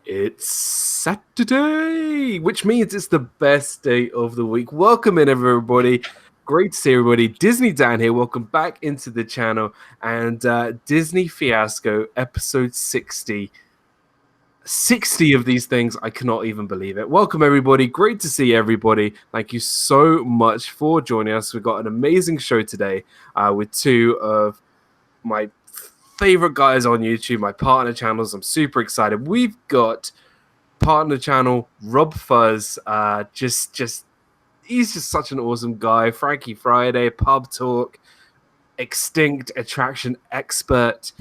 It's Saturday, which means it's the best day of the week. Welcome in, everybody. Great to see everybody. Disney Dan here. Welcome back into the channel. And Disney Fiasco, episode 60. 60 of these things. I cannot even believe it. Welcome, everybody. Great to see everybody. Thank you so much for joining us. We've got an amazing show today with two of my favorite guys on YouTube, my partner channels. I'm super excited. We've got partner channel RobFuz. He's just such an awesome guy. Frankie Friday, Pub Talk, Extinct Attraction Expert.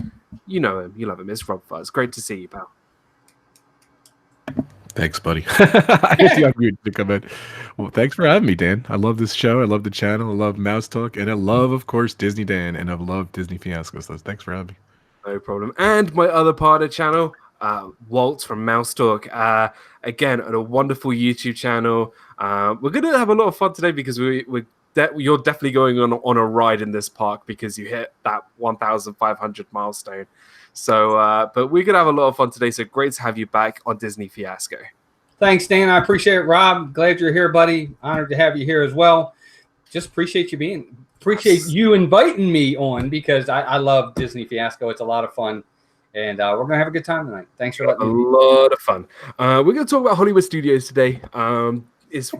You know him, you love him. It's RobFuz. Great to see you, pal. Thanks, buddy. I had to unmute to come in. Well, thanks for having me, Dan. I love this show. I love the channel. I love Mouse Talk. And I love, of course, Disney Dan. And I love Disney Fiasco. So thanks for having me. No problem. And my other partner channel, Walt from Mouse Talk. Again, on a wonderful YouTube channel. We're going to have a lot of fun today because you're definitely going on a ride in this park because you hit that 1,500 milestone. So, but we're going to have a lot of fun today. So great to have you back on Disney Fiasco. Thanks, Dan. I appreciate it, Rob. Glad you're here, buddy. Honored to have you here as well. Just appreciate you inviting me on because I love Disney Fiasco. It's a lot of fun. And we're going to have a good time tonight. Thanks for letting me. A lot of fun. We're going to talk about Hollywood Studios today. It's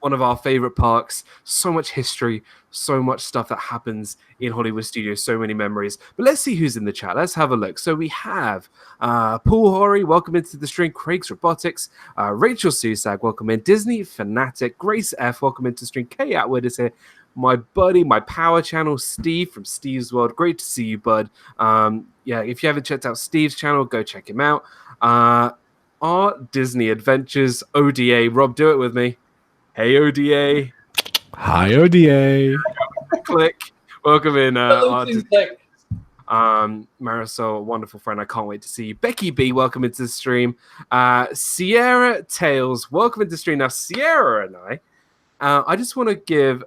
one of our favorite parks. So much history, so much stuff that happens in Hollywood Studios, so many memories. But let's see who's in the chat. Let's have a look. So we have Paul Horry, welcome into the stream. Craig's Robotics, Rachel Susag, welcome in. Disney Fanatic, Grace F, welcome into the stream. Kay Atwood is here. My buddy, my power channel, Steve from Steve's World. Great to see you, bud. Yeah, if you haven't checked out Steve's channel, go check him out. Our Disney Adventures, ODA. Rob, do it with me. Hey, ODA. Hi, ODA. Click. Welcome in. Click. Marisol, a wonderful friend. I can't wait to see you. Becky B, welcome into the stream. Sierra Tales, welcome into the stream. Now, Sierra and I just want to give...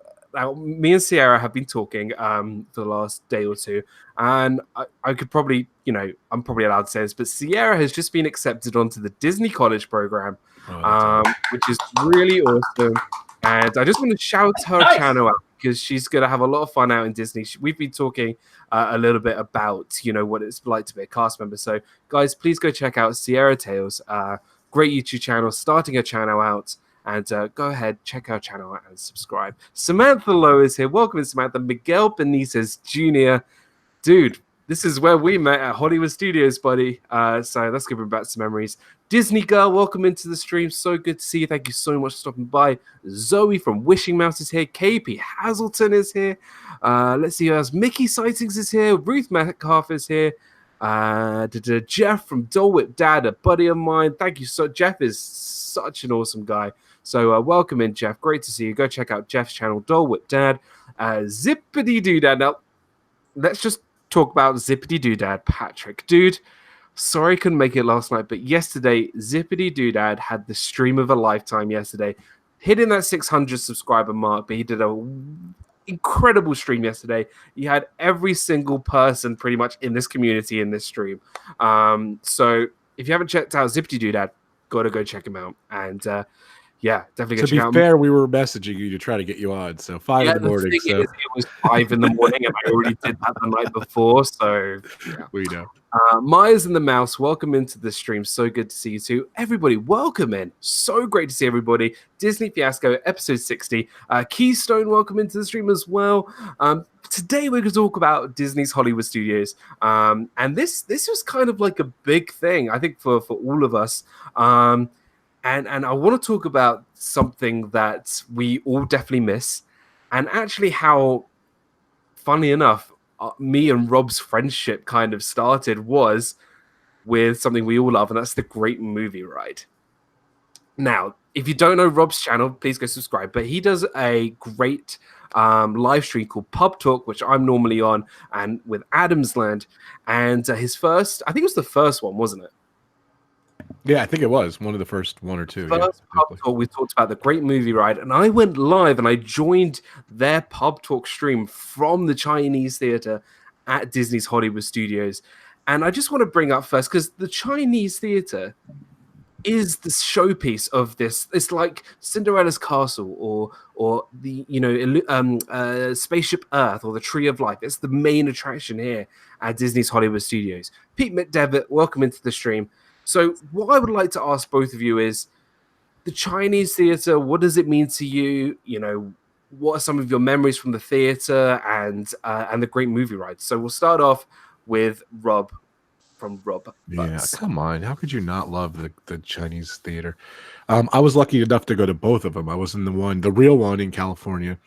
me and Sierra have been talking for the last day or two, and I could probably, I'm probably allowed to say this, but Sierra has just been accepted onto the Disney College program, which is really awesome. And I just want to shout her channel out because she's going to have a lot of fun out in Disney. We've been talking a little bit about, what it's like to be a cast member. So, guys, please go check out Sierra Tales. Great YouTube channel, starting a channel out. And go ahead, check our channel out and subscribe. Samantha Lowe is here. Welcome, Samantha. Miguel Benitez Jr. Dude, this is where we met at Hollywood Studios, buddy. So let's give him back some memories. Disney Girl, welcome into the stream. So good to see you. Thank you so much for stopping by. Zoe from Wishing Mouse is here. KP Hazelton is here. Let's see who else. Mickey Sightings is here. Ruth Metcalf is here. Jeff from Dole Whip Dad, a buddy of mine. Thank you so. Jeff is such an awesome guy. So welcome in, Jeff. Great to see you. Go check out Jeff's channel, Dole Whip Dad. Zippity Doodad. Now, let's just talk about Zippity Doodad, Patrick. Dude, sorry I couldn't make it last night, but yesterday, Zippity Doodad had the stream of a lifetime yesterday, hitting that 600 subscriber mark, but he did an incredible stream yesterday. He had every single person pretty much in this community in this stream. So if you haven't checked out Zippity Doodad, gotta go check him out. And yeah, definitely. To be fair, we were messaging you to try to get you on. So 5 in the morning. So. It was 5 in the morning, and I already did that the night before. So yeah. We know. Myers and the Mouse, welcome into the stream. So good to see you too. Everybody, welcome in. So great to see everybody. Disney Fiasco, episode 60. Keystone, welcome into the stream as well. Today we're going to talk about Disney's Hollywood Studios. And this was kind of like a big thing, I think, for all of us. And I want to talk about something that we all definitely miss, and actually how, funny enough, me and Rob's friendship kind of started was with something we all love, and that's the Great Movie Ride. Now, if you don't know Rob's channel, please go subscribe, but he does a great live stream called Pub Talk, which I'm normally on, and with Adamsland, and his first, I think it was the first one, wasn't it? Yeah, I think it was one of the first one or two. First Pub Talk, we talked about the Great Movie Ride, and I went live and I joined their Pub Talk stream from the Chinese theater at Disney's Hollywood Studios. And I just want to bring up first, because the Chinese theater is the showpiece of this. It's like Cinderella's castle, or the Spaceship Earth, or the Tree of Life. It's the main attraction here at Disney's Hollywood Studios. Pete McDevitt, welcome into the stream. So what I would like to ask both of you is, the Chinese theater, what does it mean to you? You know, what are some of your memories from the theater and the great movie rides? So we'll start off with Rob, from RobFuz. Yeah, come on. How could you not love the Chinese theater? I was lucky enough to go to both of them. I was in the real one in California,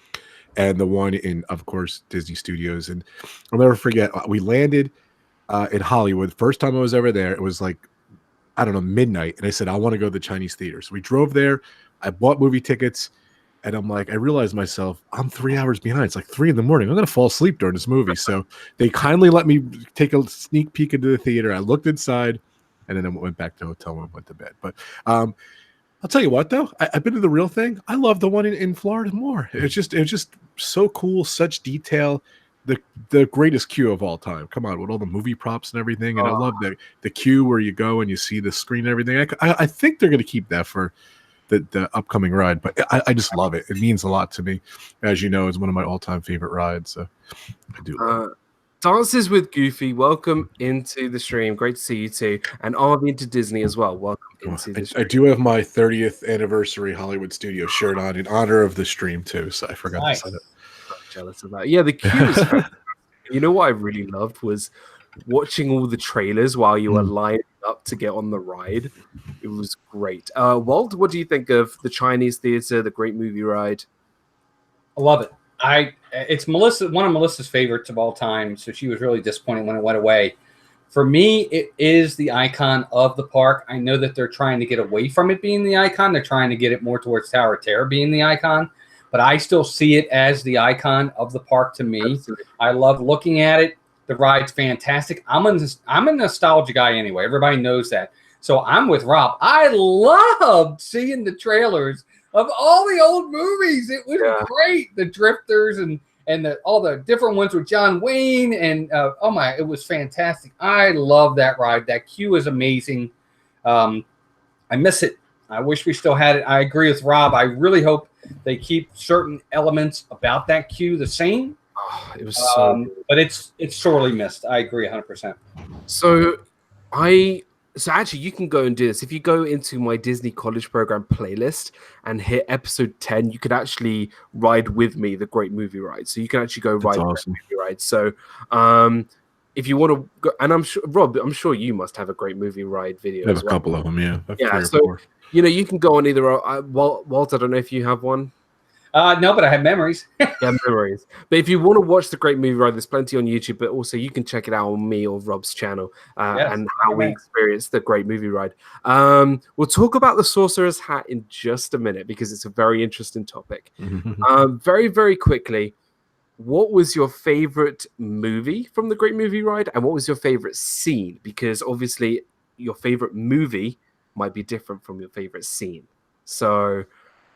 and the one in, of course, Disney Studios. And I'll never forget, we landed in Hollywood. First time I was ever there, it was like, I don't know, midnight. And I said, I want to go to the Chinese theater. So we drove there. I bought movie tickets. And I'm like, I realized myself, I'm 3 hours behind. It's like 3 a.m. I'm going to fall asleep during this movie. So they kindly let me take a sneak peek into the theater. I looked inside, and then I went back to the hotel and went to bed. But I'll tell you what, though, I've been to the real thing. I love the one in Florida more. It was just so cool, such detail. The greatest queue of all time. Come on, with all the movie props and everything. And I love the queue where you go and you see the screen and everything. I think they're going to keep that for the upcoming ride, but I just love it. It means a lot to me. As you know, it's one of my all-time favorite rides. So I do love it. Dances with Goofy, welcome into the stream. Great to see you too. And Arby into Disney as well. Welcome into the stream. I do have my 30th anniversary Hollywood Studio shirt on in honor of the stream too, so I forgot to say it. Jealous of that. Yeah, the queue was fantastic. You know what I really loved was watching all the trailers while you were lining up to get on the ride. It was great. Walt, what do you think of the Chinese theater, the great movie ride? I love it. It's one of Melissa's favorites of all time, so she was really disappointed when it went away. For me, it is the icon of the park. I know that they're trying to get away from it being the icon. They're trying to get it more towards Tower of Terror being the icon, but I still see it as the icon of the park to me. Absolutely. I love looking at it. The ride's fantastic. I'm a nostalgia guy anyway. Everybody knows that. So I'm with Rob. I loved seeing the trailers of all the old movies. It was great. The Drifters and all the different ones with John Wayne. And it was fantastic. I love that ride. That queue is amazing. I miss it. I wish we still had it. I agree with Rob. I really hope they keep certain elements about that queue the same. Oh, it was but it's sorely missed. I agree 100%. So actually you can go and do this. If you go into my Disney College Program playlist and hit episode 10, you could actually ride with me the great movie ride. So you can actually go ride the movie ride. So if you want to go, and I'm sure, Rob, I'm sure you must have a great movie ride video. There's a couple of them, yeah. Yeah, so you can go on either. Walt, I don't know if you have one. No, but I have memories. Yeah, memories. But if you want to watch the great movie ride, there's plenty on YouTube, but also you can check it out on me or Rob's channel and how we experienced the great movie ride. We'll talk about the Sorcerer's Hat in just a minute because it's a very interesting topic. Very, very quickly, what was your favorite movie from the great movie ride, and what was your favorite scene? Because obviously your favorite movie might be different from your favorite scene. So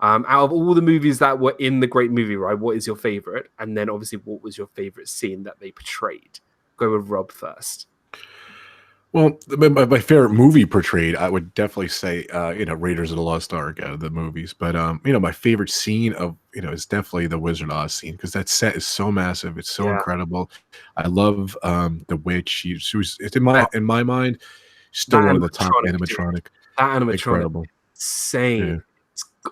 out of all the movies that were in the great movie ride, what is your favorite? And then obviously, what was your favorite scene that they portrayed? Go with Rob first. Well, my favorite movie portrayed, I would definitely say, Raiders of the Lost Ark out of the movies. But, my favorite scene is definitely the Wizard of Oz scene because that set is so massive. It's so incredible. I love the witch. She was, in my mind, still one of the top animatronic. That animatronic. Incredible. Insane. Yeah.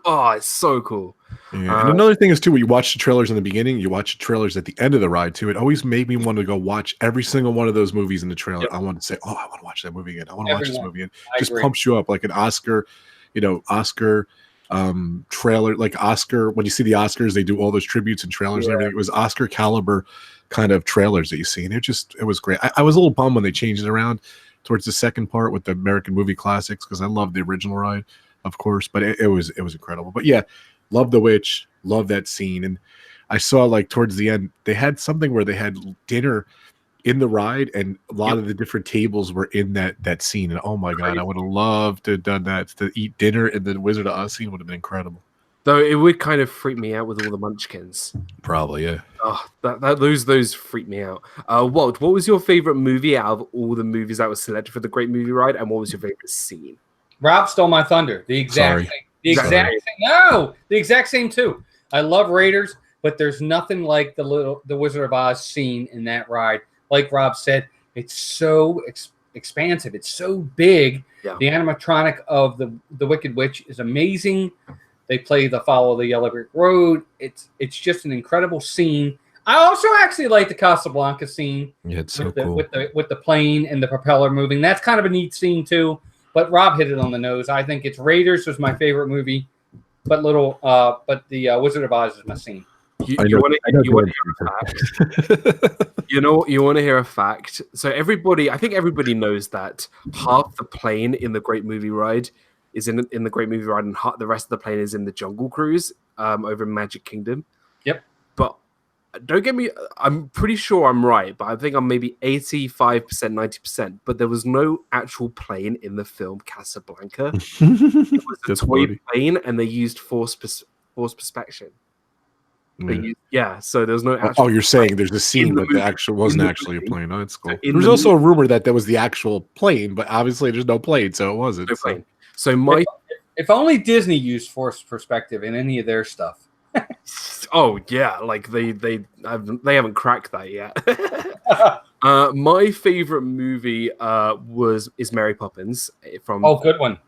Oh, it's so cool. Yeah. And another thing is too, when you watch the trailers in the beginning, you watch the trailers at the end of the ride too. It always made me want to go watch every single one of those movies in the trailer. Yep. I want to say, I want to watch that movie again. I want to watch this movie again. Just pumps you up like an Oscar, trailer, like Oscar. When you see the Oscars, they do all those tributes and trailers and everything. It was Oscar caliber kind of trailers that you see, and it was great. I was a little bummed when they changed it around towards the second part with the American Movie Classics because I love the original ride, of course, but it was incredible. But yeah, love the witch, love that scene. And I saw like towards the end, they had something where they had dinner in the ride and a lot of the different tables were in that scene. And oh my God, I would have loved to have done that. To eat dinner in the Wizard of Oz scene would have been incredible. Though it would kind of freak me out with all the munchkins. Probably, yeah. Oh, those freak me out. What was your favorite movie out of all the movies that were selected for the Great Movie Ride, and what was your favorite scene? Rob stole my thunder. The exact same too. I love Raiders, but there's nothing like the Wizard of Oz scene in that ride. Like Rob said, it's so expansive. It's so big. Yeah. The animatronic of the Wicked Witch is amazing. They play the Follow the Yellow Brick Road. It's just an incredible scene. I also actually like the Casablanca scene. Yeah, it's so cool. with the plane and the propeller moving. That's kind of a neat scene too. But Rob hit it on the nose. I think it's Raiders was my favorite movie, but the Wizard of Oz is my scene. You want to hear a fact? You want to hear a fact? So I think everybody knows that half the plane in the Great Movie Ride is in the Great Movie Ride, and the rest of the plane is in the Jungle Cruise over in Magic Kingdom. Yep. But don't get me, I'm pretty sure I'm right, but I think I'm maybe 85%, 90%. But there was no actual plane in the film Casablanca. It was a toy plane, and they used forced perspection. So there's no actual. Oh, you're saying there's a scene that wasn't actually a plane. Oh, that's cool. There was the also a rumor that was the actual plane, but obviously there's no plane, so it wasn't. No plane. So if only Disney used forced perspective in any of their stuff. Oh yeah, like they haven't cracked that yet. My favorite movie is Mary Poppins from. Oh, good one.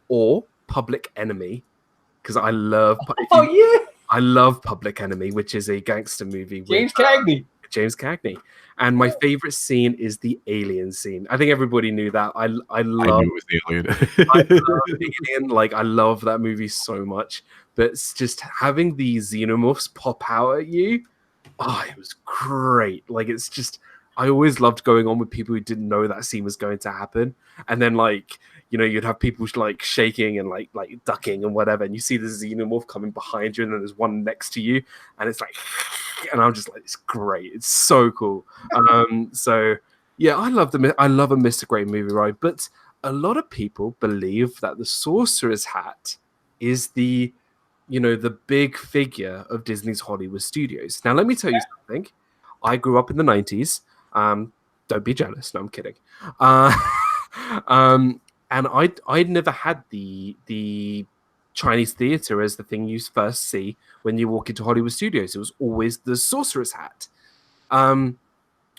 Or Public Enemy, because I love. I love Public Enemy, which is a gangster movie with James Cagney. And my favorite scene is the alien scene. I think everybody knew that. I knew it was the alien. I love Alien. Like, I love that movie so much. But it's just having the xenomorphs pop out at you. Oh, it was great. Like, it's just, I always loved going on with people who didn't know that scene was going to happen. And then, like, you'd have people like shaking and like ducking and whatever, and you see the xenomorph coming behind you, and then there's one next to you, and it's like, and I'm just like, it's great, it's so cool. So yeah, I love a Mr. Great Movie Ride, but a lot of people believe that the Sorcerer's Hat is the big figure of Disney's Hollywood Studios. Now, let me tell you something. I grew up in the 90s. Don't be jealous. No, I'm kidding. And I'd never had the Chinese theater as the thing you first see when you walk into Hollywood Studios. It was always the Sorcerer's Hat,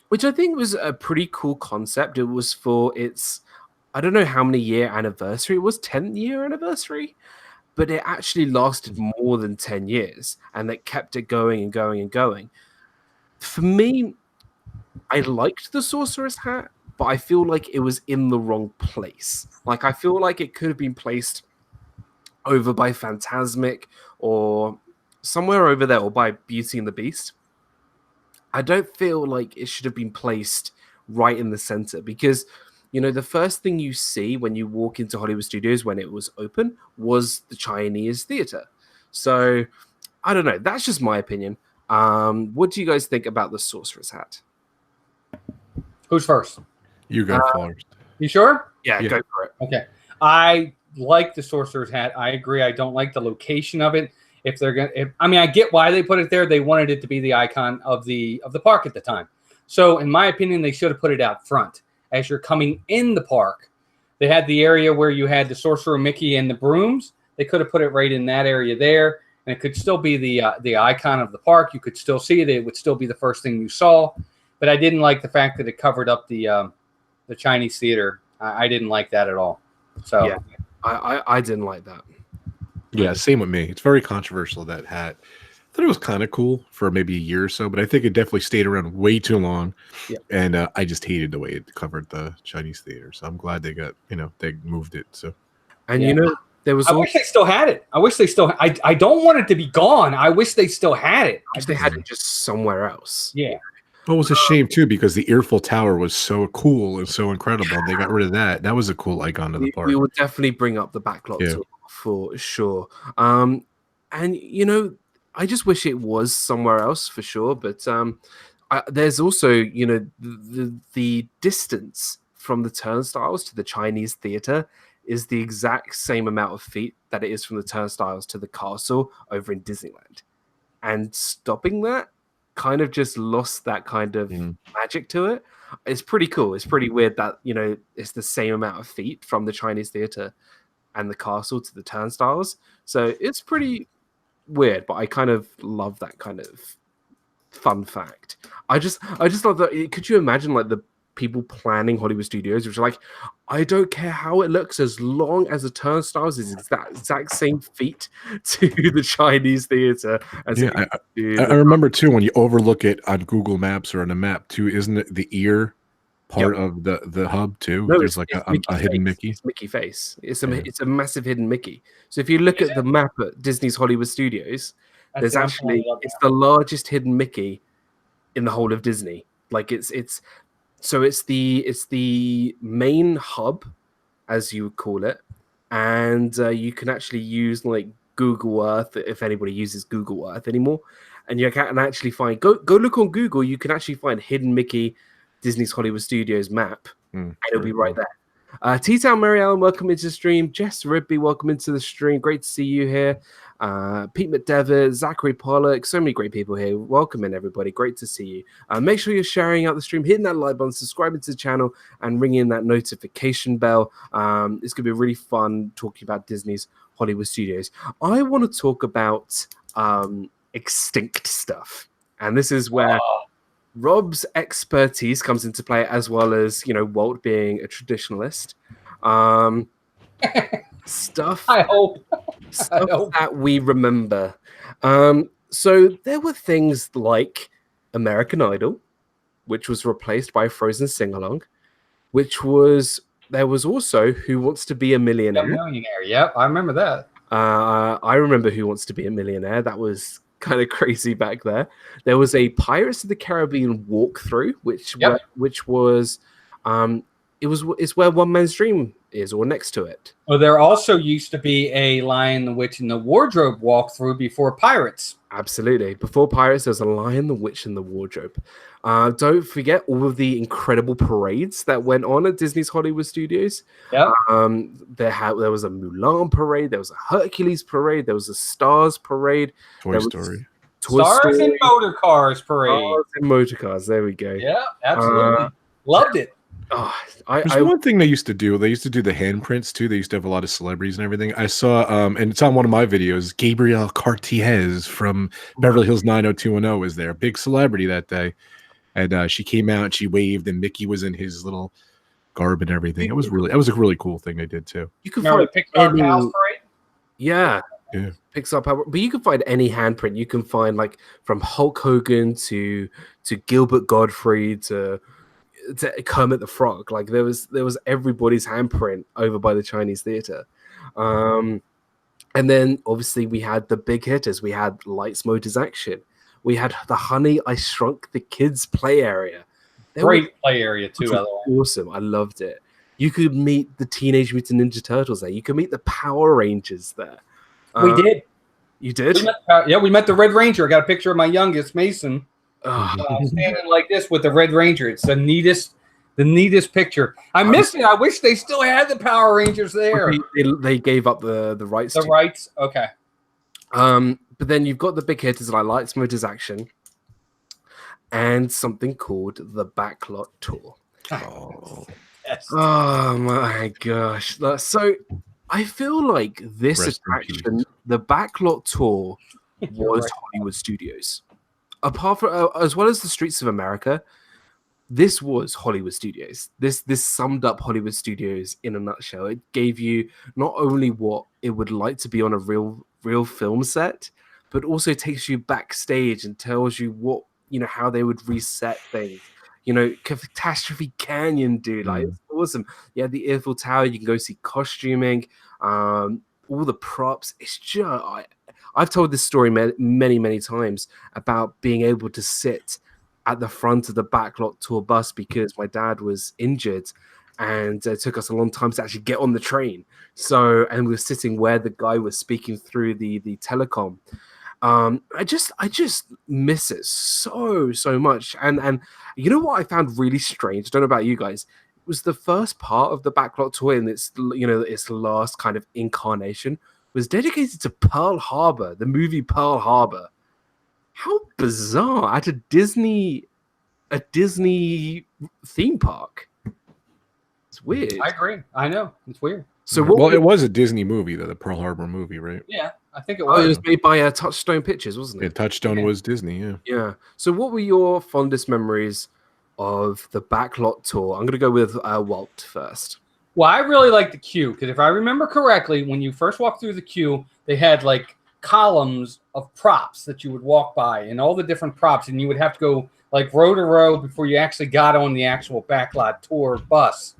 which I think was a pretty cool concept. It was for its, I don't know how many year anniversary. It was 10th year anniversary, but it actually lasted more than 10 years, and it kept it going and going and going. For me, I liked the Sorcerer's Hat, but I feel like it was in the wrong place. Like, I feel like it could have been placed over by Fantasmic or somewhere over there, or by Beauty and the Beast. I don't feel like it should have been placed right in the center, because, the first thing you see when you walk into Hollywood Studios when it was open was the Chinese theater. So, I don't know. That's just my opinion. What do you guys think about the Sorcerer's Hat? Who's first? You go first. You sure? Yeah, go for it. Okay. I like the Sorcerer's Hat. I agree. I don't like the location of it. I get why they put it there. They wanted it to be the icon of the park at the time. So, in my opinion, they should have put it out front as you're coming in the park. They had the area where you had the Sorcerer Mickey and the brooms. They could have put it right in that area there, and it could still be the icon of the park. You could still see it. It would still be the first thing you saw. But I didn't like the fact that it covered up the Chinese theater. I didn't like that at all. So yeah, I didn't like that. Yeah, same with me. It's very controversial, that hat. I thought it was kind of cool for maybe a year or so, but I think it definitely stayed around way too long. Yeah. And I just hated the way it covered the Chinese theater. So I'm glad they they moved it. So, and there was. I wish they still had it. I don't want it to be gone. I wish they still had it. They had it just somewhere else. Yeah. Well, it was a shame too, because the Earful Tower was so cool and so incredible. Yeah. They got rid of that. That was a cool icon of the park. We would definitely bring up the backlot for sure. And I just wish it was somewhere else for sure. But there's also the distance from the turnstiles to the Chinese theater is the exact same amount of feet that it is from the turnstiles to the castle over in Disneyland. And stopping that kind of just lost that kind of magic to it. It's pretty cool. It's pretty weird that, you know, it's the same amount of feet from the Chinese theater and the castle to the turnstiles. So it's pretty weird, but I kind of love that kind of fun fact. I just love that. Could you imagine like the people planning Hollywood studios, which are like, I don't care how it looks as long as the turnstiles is exact same feet to the Chinese theater as I remember too when you overlook it on Google Maps or on a map too, isn't it the ear part of the hub too? No, there's like a hidden Mickey. It's Mickey face. It's a massive hidden Mickey. So if you look at the map at Disney's Hollywood Studios, there's actually it's the largest hidden Mickey in the whole of Disney. Like it's the main hub, as you would call it, and you can actually use like Google Earth if anybody uses Google Earth anymore, and you can actually find go look on Google. You can actually find hidden Mickey Disney's Hollywood Studios map, and it'll be right there. T-Town Mary Ellen, welcome into the stream. Jess Rigby, welcome into the stream. Great to see you here. Pete McDevitt, Zachary Pollock, so many great people here. Welcome in, everybody. Great to see you. Make sure you're sharing out the stream, hitting that like button, subscribing to the channel, and ringing that notification bell. It's going to be really fun talking about Disney's Hollywood Studios. I want to talk about extinct stuff, and this is where Rob's expertise comes into play, as well as, you know, Walt being a traditionalist. Stuff that we remember. So there were things like American Idol, which was replaced by Frozen Sing-Along, there was also Who Wants to Be a Millionaire? Yep, I remember that. I remember Who Wants to Be a Millionaire. That was kind of crazy back there. There was a Pirates of the Caribbean walkthrough, which was it's where One Man's Dream is, or next to it. Well, there also used to be a Lion, the Witch, and the Wardrobe walkthrough before Pirates. Absolutely. Before Pirates, there's a Lion, the Witch, and the Wardrobe. Don't forget all of the incredible parades that went on at Disney's Hollywood Studios. Yep. There was a Mulan parade. There was a Hercules parade. There was a Stars parade. Toy Story. Stars and Motor Cars parade. Stars and Motor Cars. There we go. Yeah, absolutely. Loved it. There's one thing they used to do. They used to do the handprints too. They used to have a lot of celebrities and everything. I saw, and it's on one of my videos. Gabrielle Cartiez from Beverly Hills 90210 was there, big celebrity that day, and she came out and she waved, and Mickey was in his little garb and everything. It was a really cool thing they did too. You can find Pixar Pals parade. Yeah. Pixar Power, but you can find any handprint. You can find like from Hulk Hogan to Gilbert Gottfried to Kermit the Frog. Like there was everybody's handprint over by the Chinese theater. And then obviously we had the big hitters. We had Lights, Motors, Action. We had the Honey, I Shrunk the Kids play area. Great play area too. Awesome. I loved it. You could meet the Teenage Mutant Ninja Turtles there. You could meet the Power Rangers there. We did. You did? We met the Red Ranger. I got a picture of my youngest, Mason. Standing like this with the Red Ranger. It's the neatest picture. I miss it. I wish they still had the Power Rangers there. They gave up the rights. The rights, okay. But then you've got the big hitters like Lights, Motors, Action, and something called the Backlot Tour. Yes. Oh my gosh! So I feel like this attraction, the Backlot Tour, was Hollywood Studios. Apart from, as well as the Streets of America, this was Hollywood Studios. This summed up Hollywood Studios in a nutshell. It gave you not only what it would like to be on a real film set, but also takes you backstage and tells you what, you know, how they would reset things. You know, Catastrophe Canyon, dude, like it's awesome. Yeah, the Eiffel Tower. You can go see costuming, all the props. It's just I've told this story many times about being able to sit at the front of the Backlot Tour bus because my dad was injured, and it took us a long time to actually get on the train. So, and we were sitting where the guy was speaking through the telecom. I just miss it so much. And you know what I found really strange? I don't know about you guys. was the first part of the backlot tour in its its last kind of incarnation was dedicated to Pearl Harbor, the movie Pearl Harbor. How bizarre at a Disney theme park. It's weird. I agree. I know. It's weird. So it was a Disney movie, though, the Pearl Harbor movie, right? Yeah, I think it it was. was made by Touchstone Pictures, wasn't it? Yeah, Touchstone was Disney, yeah. Yeah. So what were your fondest memories of the backlot tour? I'm going to go with Walt first. Well, I really like the queue because if I remember correctly, when you first walked through the queue, they had like columns of props that you would walk by and all the different props, and you would have to go like row to row before you actually got on the actual backlot tour bus,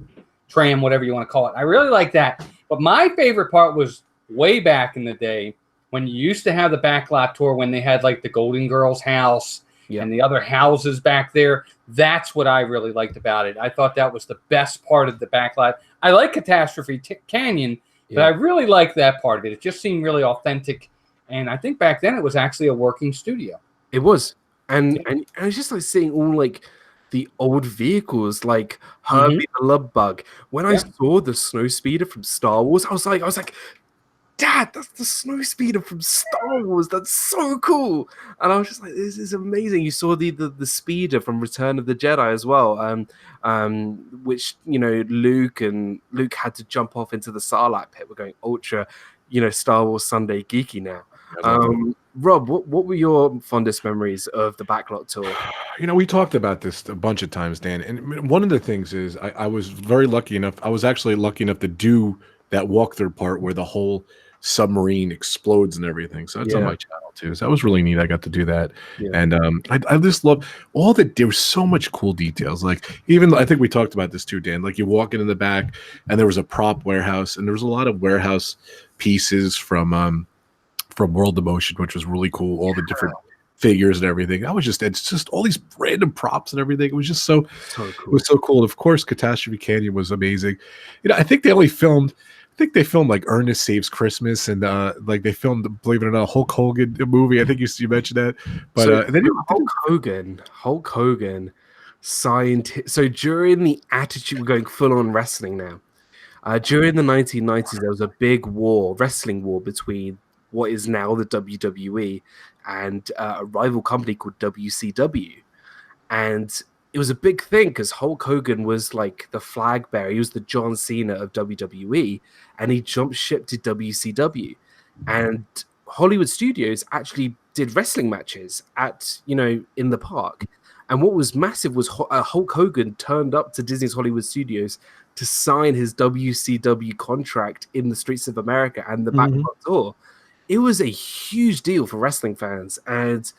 tram, whatever you want to call it. I really like that. But my favorite part was way back in the day when you used to have the backlot tour when they had like the Golden Girls house and the other houses back there. That's what I really liked about it. I thought that was the best part of the backlot. I like Catastrophe Canyon, but I really like that part of it. It just seemed really authentic. And I think back then it was actually a working studio. It was. And I was just like seeing all like the old vehicles like Herbie the Love Bug. When I saw the snow speeder from Star Wars, I was like, Dad, that's the snow speeder from Star Wars. That's so cool. And I was just like, this is amazing. You saw the speeder from Return of the Jedi as well, which Luke had to jump off into the Sarlacc pit. We're going ultra, Star Wars Sunday geeky now. Rob, what were your fondest memories of the backlot tour? We talked about this a bunch of times, Dan. And one of the things is I was very lucky enough. I was actually lucky enough to do that walkthrough part where the whole submarine explodes and everything. So that's on my channel too. So that was really neat. I got to do that. Yeah. And I just love all that. There was so much cool details. Like even I think we talked about this too, Dan. Like you walk in the back and there was a prop warehouse and there was a lot of warehouse pieces from World of Motion, which was really cool. All the different figures and everything. It's just all these random props and everything. It was just so cool. It was so cool. Of course, Catastrophe Canyon was amazing. I think they filmed like Ernest Saves Christmas and like they filmed, believe it or not, a Hulk Hogan movie. I think you mentioned that. But so then Hulk Hogan signed. So during the Attitude, we're going full on wrestling now. During the 1990s, there was a big wrestling war between what is now the WWE and a rival company called WCW. And it was a big thing because Hulk Hogan was like the flag bearer. He was the John Cena of WWE, and he jumped ship to WCW. And Hollywood Studios actually did wrestling matches in the park. And what was massive was Hulk Hogan turned up to Disney's Hollywood Studios to sign his WCW contract in the streets of America and the backlot tour. It was a huge deal for wrestling fans. And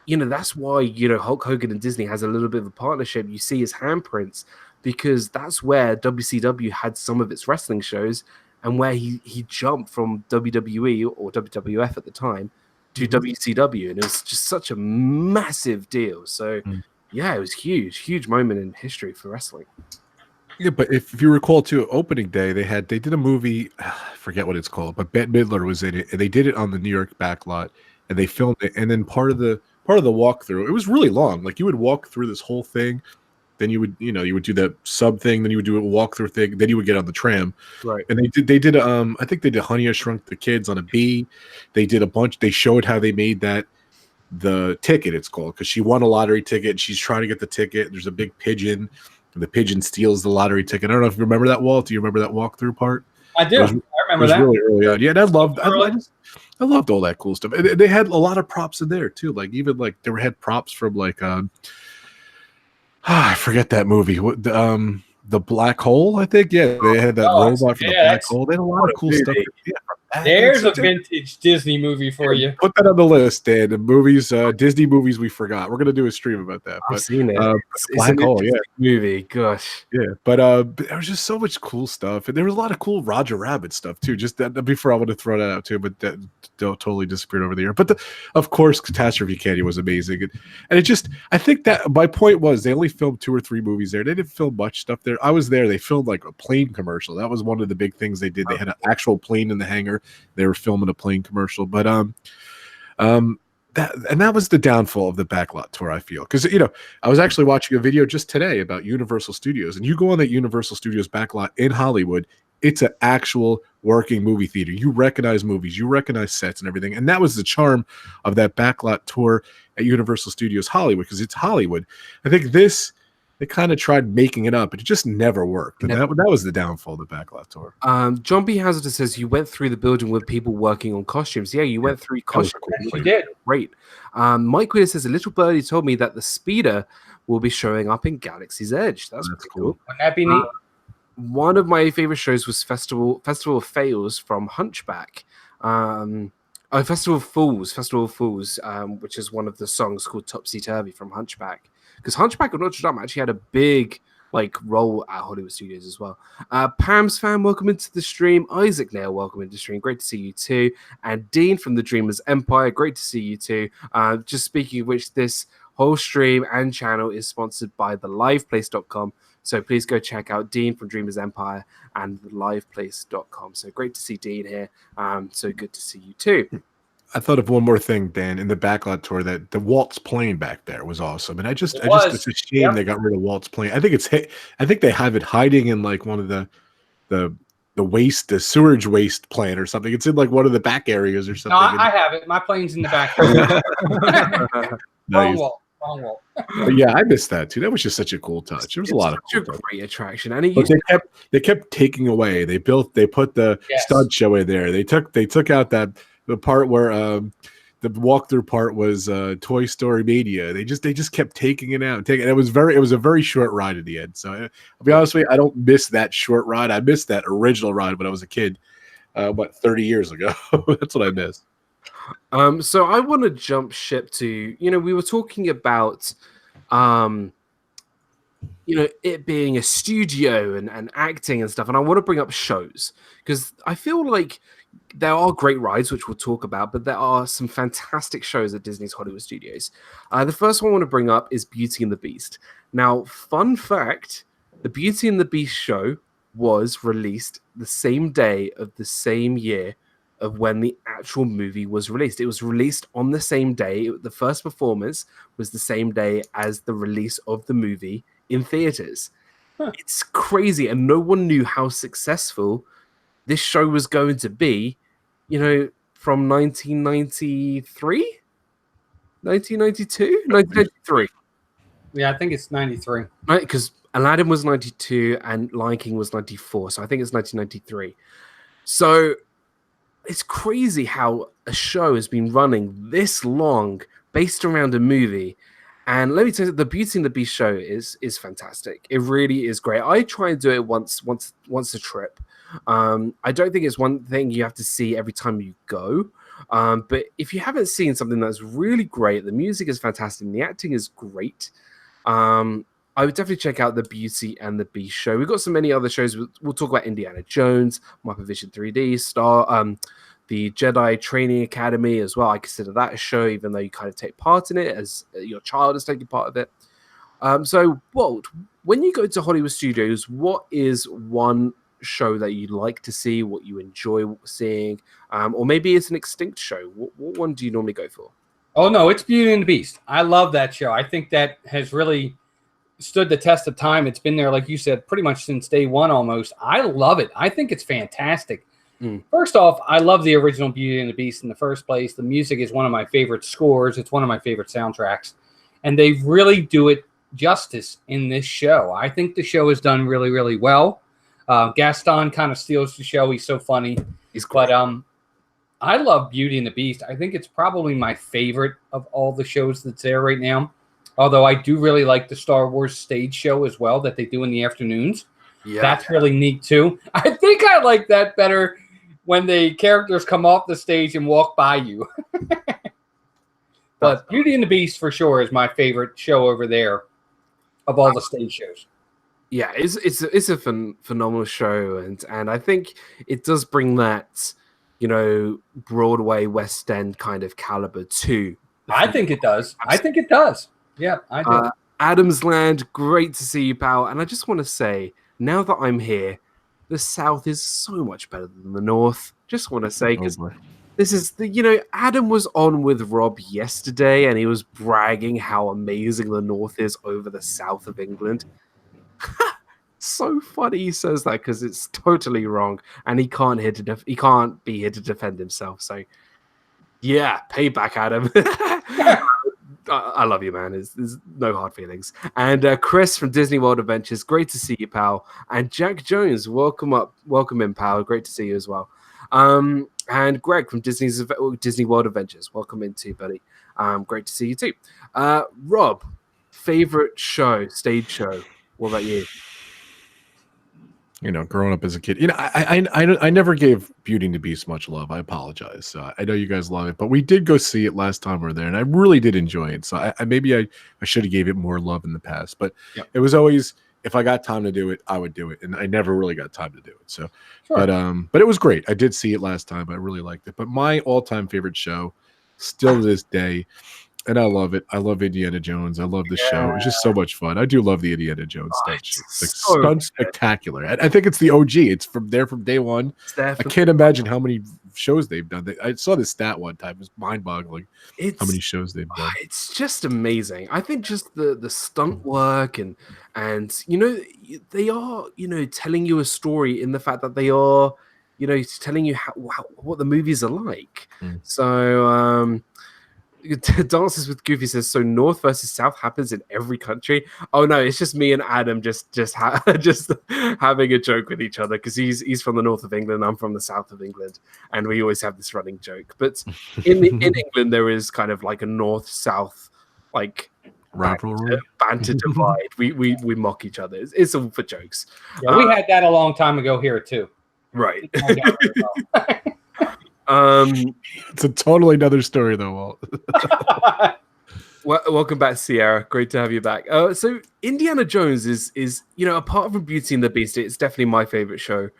that's why, Hulk Hogan and Disney has a little bit of a partnership. You see his handprints because that's where WCW had some of its wrestling shows and where he jumped from WWE or WWF at the time to WCW. And it was just such a massive deal. So, it was huge moment in history for wrestling. Yeah, but if you recall too, opening day they did a movie, I forget what it's called, but Bette Midler was in it, and they did it on the New York backlot, and they filmed it. And then part of the walkthrough, it was really long. Like you would walk through this whole thing, then you would do that sub thing, then you would do a walkthrough thing, then you would get on the tram. Right. And they did I think they did Honey I Shrunk the Kids on a bee. They did a bunch. They showed how they made that the ticket. It's called because she won a lottery ticket and she's trying to get the ticket. There's a big pigeon. And the pigeon steals the lottery ticket. I don't know if you remember that, Walt. Do you remember that walkthrough part? I do. I remember that. Really early on. Yeah, and I loved all that cool stuff. And they had a lot of props in there too. Like even like they had props from like I forget that movie. The Black Hole, I think. Yeah, they had that robot from the Black Hole. They had a lot of cool stuff. Yeah, there's a vintage Disney movie for you. Put that on the list, Dan. The movies, Disney movies we forgot. We're gonna do a stream about that. I've seen it. Black Hole, movie. Gosh, yeah. But there was just so much cool stuff, and there was a lot of cool Roger Rabbit stuff too. Just that before I want to throw that out too, but that totally disappeared over the year. But of course, Catastrophe Canyon was amazing, and it just I think that my point was they only filmed 2 or 3 movies there. They didn't film much stuff there. I was there. They filmed like a plane commercial. That was one of the big things they did. They had an actual plane in the hangar. They were filming a plane commercial, but that was the downfall of the backlot tour, I feel, because I was actually watching a video just today about Universal Studios, and you go on that Universal Studios backlot in Hollywood, it's an actual working movie theater. You recognize movies, you recognize sets and everything, and that was the charm of that backlot tour at Universal Studios Hollywood, because it's Hollywood. I think they kind of tried making it up, but it just never worked. And that was the downfall of the backlot tour. John B. Hazard says you went through the building with people working on costumes. Yeah, you went through costumes. You did. Great. Mike Quitter says a little birdie told me that the speeder will be showing up in Galaxy's Edge. That's pretty cool. Wouldn't that be neat? One of my favorite shows was Festival of Fails from Hunchback. Festival of Fools, which is one of the songs called Topsy Turvy from Hunchback. Because Hunchback of Notre Dame actually had a big role at Hollywood Studios as well. Pam's fan, welcome into the stream. Isaac Nail, welcome into the stream. Great to see you too. And Dean from the Dreamers Empire, great to see you too. Just speaking of which, this whole stream and channel is sponsored by theliveplace.com. So please go check out Dean from Dreamers Empire and theliveplace.com. So great to see Dean here. So good to see you too. I thought of one more thing, Dan, in the backlot tour, that the Walt's plane back there was awesome. And it's a shame they got rid of Walt's plane. I think they have it hiding in one of the sewage waste plant or something. It's in one of the back areas or something. No, I have it. My plane's in the back. Nice. Wrong wall. But yeah, I missed that too. That was just such a cool touch. There was a lot of cool great attraction, and they kept taking away. They put the stud show in there. They took out the part where the walkthrough part was Toy Story Mania. They just kept taking it out. It was a very short ride at the end. So I'll be honest with you, I don't miss that short ride. I missed that original ride when I was a kid. 30 years ago. That's what I miss. So I want to jump ship to, we were talking about, it being a studio and acting and stuff. And I want to bring up shows because I feel like there are great rides, which we'll talk about, but there are some fantastic shows at Disney's Hollywood Studios. The first one I want to bring up is Beauty and the Beast. Now, fun fact, the Beauty and the Beast show was released the same day of the same year of when the actual movie was released. It was released on the same day. The first performance was the same day as the release of the movie in theaters. Huh. It's crazy, and no one knew how successful this show was going to be, from 1993? 1992? 1993. Yeah, I think it's 93. Right, because Aladdin was 92 and Lion King was 94, so I think it's 1993. So it's crazy how a show has been running this long based around a movie. And let me tell you, the Beauty and the Beast show is fantastic. It really is great. I try and do it once a trip. I don't think it's one thing you have to see every time you go. But if you haven't seen something that's really great, the music is fantastic and the acting is great. I would definitely check out the Beauty and the Beast show. We've got so many other shows. We'll talk about Indiana Jones, Muppet Vision 3D, the Jedi Training Academy as well. I consider that a show, even though you kind of take part in it as your child is taking part of it. So, Walt, when you go to Hollywood Studios, what is one show that you'd like to see, what you enjoy seeing, or maybe it's an extinct show? What one do you normally go for? Oh, no, it's Beauty and the Beast. I love that show. I think that has really stood the test of time. It's been there, like you said, pretty much since day one almost. I love it. I think it's fantastic. First off, I love the original Beauty and the Beast in the first place. The music is one of my favorite scores. It's one of my favorite soundtracks. And they really do it justice in this show. I think the show is done really, really well. Gaston kind of steals the show. He's so funny. But I love Beauty and the Beast. I think it's probably my favorite of all the shows that's there right now. Although I do really like the Star Wars stage show as well that they do in the afternoons. Yeah. That's really neat too. I think I like that better when the characters come off the stage and walk by you. But Beauty and the Beast for sure is my favorite show over there of all the stage shows. Yeah, it's a phenomenal show, and I think it does bring that, Broadway West End kind of caliber too. I think it does. I think it does. Yeah, I do. Adam's Land, great to see you, pal. And I just want to say, now that I'm here, the South is so much better than the North. Just want to say, because This is Adam was on with Rob yesterday, and he was bragging how amazing the North is over the south of England. So funny he says that because it's totally wrong, and he can't be here to defend himself. So, yeah, payback, Adam. I love you, man. There's no hard feelings. And Chris from Disney World Adventures, great to see you, pal. And Jack Jones, welcome in, pal. Great to see you as well. And Greg from Disney World Adventures, welcome in too, buddy. Great to see you too. Rob, favorite stage show. What about you? Growing up as a kid, I never gave Beauty and the Beast much love. I apologize. So I know you guys love it, but we did go see it last time we were there, and I really did enjoy it. So I should have gave it more love in the past, but It was always, if I got time to do it, I would do it, and I never really got time to do it. So, sure. But it was great. I did see it last time. I really liked it. But my all-time favorite show, still to this day. And I love it. I love Indiana Jones. I love the show. It's just so much fun. I do love the Indiana Jones stunt. It's like spectacular. I think it's the OG. It's from day one. I can't imagine how many shows they've done. I saw this stat one time. It was mind-boggling how many shows they've done. It's just amazing. I think just the stunt work and they are telling you a story in the fact that they are telling you what the movies are like. So Dances with Goofy says, so North versus South happens in every country. Oh no, it's just me and Adam just having a joke with each other because he's from the north of England, I'm from the south of England, and we always have this running joke. But in England there is kind of like a north-south like banter divide. We mock each other. It's all for jokes. Yeah, we had that a long time ago here too. Right. It's a totally another story though, Walt. Welcome back, Sierra. Great to have you back. So Indiana Jones is apart from Beauty and the Beast, it's definitely my favorite show.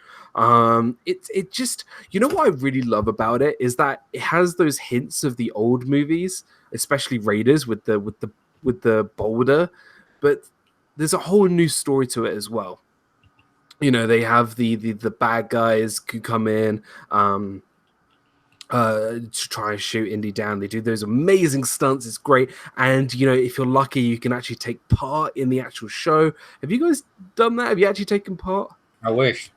It just what I really love about it is that it has those hints of the old movies, especially Raiders with the boulder, but there's a whole new story to it as well. They have the bad guys who come in to try and shoot Indy down. They do those amazing stunts. It's great. And, if you're lucky, you can actually take part in the actual show. Have you guys done that? Have you actually taken part? I wish.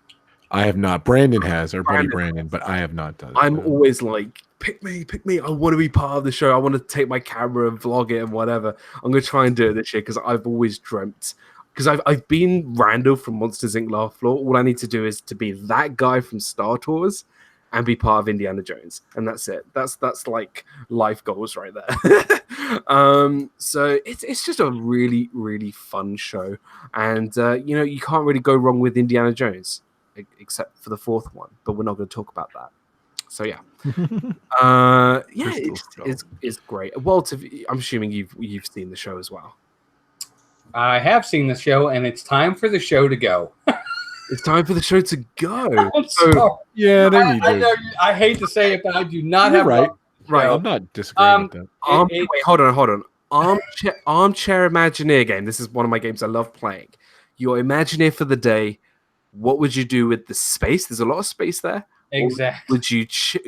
I have not. Brandon has, our buddy Brandon, but I have not done it. I'm always like, pick me. I want to be part of the show. I want to take my camera and vlog it and whatever. I'm going to try and do it this year because I've always dreamt. Because I've been Randall from Monsters, Inc. Laugh Floor. All I need to do is to be that guy from Star Tours and be part of Indiana Jones, and that's it. That's like life goals right there. So it's just a really, really fun show, and you can't really go wrong with Indiana Jones, except for the fourth one. But we're not going to talk about that. So yeah, it's great. Walt, I'm assuming you've seen the show as well. I have seen the show, and it's time for the show to go. It's time for the show to go. Yeah, they need to. I hate to say it, but I do not have right. I'm not disagreeing with that. Wait, hold on. Armchair Imagineer game. This is one of my games I love playing. You're Imagineer for the day. What would you do with the space? There's a lot of space there. Exactly.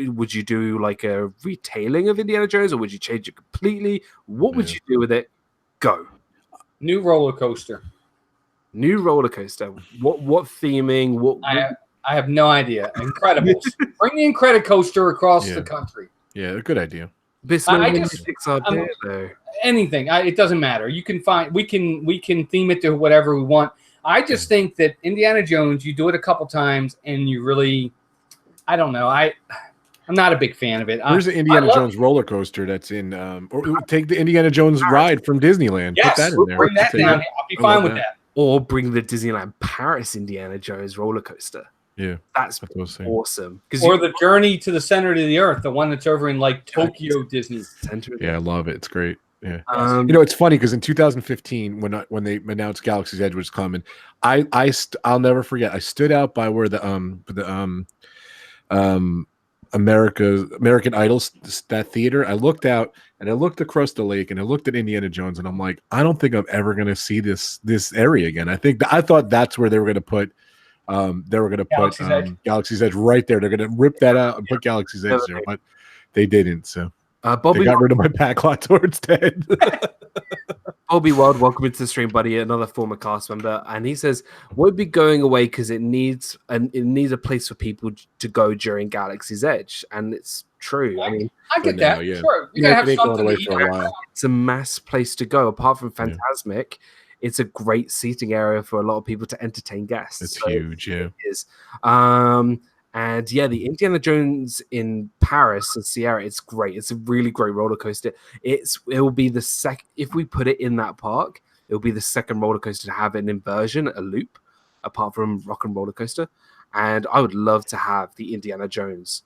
Would you do like a retailing of Indiana Jones, or would you change it completely? What would you do with it? Go. New roller coaster. What theming? What? I have no idea. Incredibles. Bring the Incredicoaster across the country. Yeah, good idea. Anything. It doesn't matter. You can find. We can theme it to whatever we want. I just think that Indiana Jones, you do it a couple times, and you really, I don't know. I'm not a big fan of it. Where's the Indiana Jones roller coaster that's in? Or take the Indiana Jones ride from Disneyland. Yes, put that in there. Bring that down. I'll be fine with that. Or bring the Disneyland Paris Indiana Jones roller coaster. Yeah, that's awesome. Or the Journey to the Center of the Earth, the one that's over in like Tokyo Disney Center. Yeah, I love it. It's great. Yeah, it's funny because in 2015, when they announced Galaxy's Edge was coming, I'll never forget. I stood out by where the American Idol, that theater. I looked out and I looked across the lake and I looked at Indiana Jones and I'm like, I don't think I'm ever going to see this area again. I thought that's where they were going to put Galaxy's Edge right there. They're going to rip that out and put Galaxy's Edge there. But They didn't. So Bobby they got rid of my backlot towards dead. Bobby Wild, welcome into the stream, buddy. Another former cast member, and he says won't be going away because it needs a place for people to go during Galaxy's Edge, and it's true. I mean, I get now, that. yeah. Sure, you gotta have It ain't going something away to eat. for a while. it's a mass place to go. Apart from Phantasmic, it's a great seating area for a lot of people to entertain guests. It's huge, yeah. It is. And yeah, the Indiana Jones in Paris and Sierra, it's great. It's a really great roller coaster. It will be the second, if we put it in that park, it'll be the second roller coaster to have an inversion, a loop, apart from Rock and Roller Coaster. And I would love to have the Indiana Jones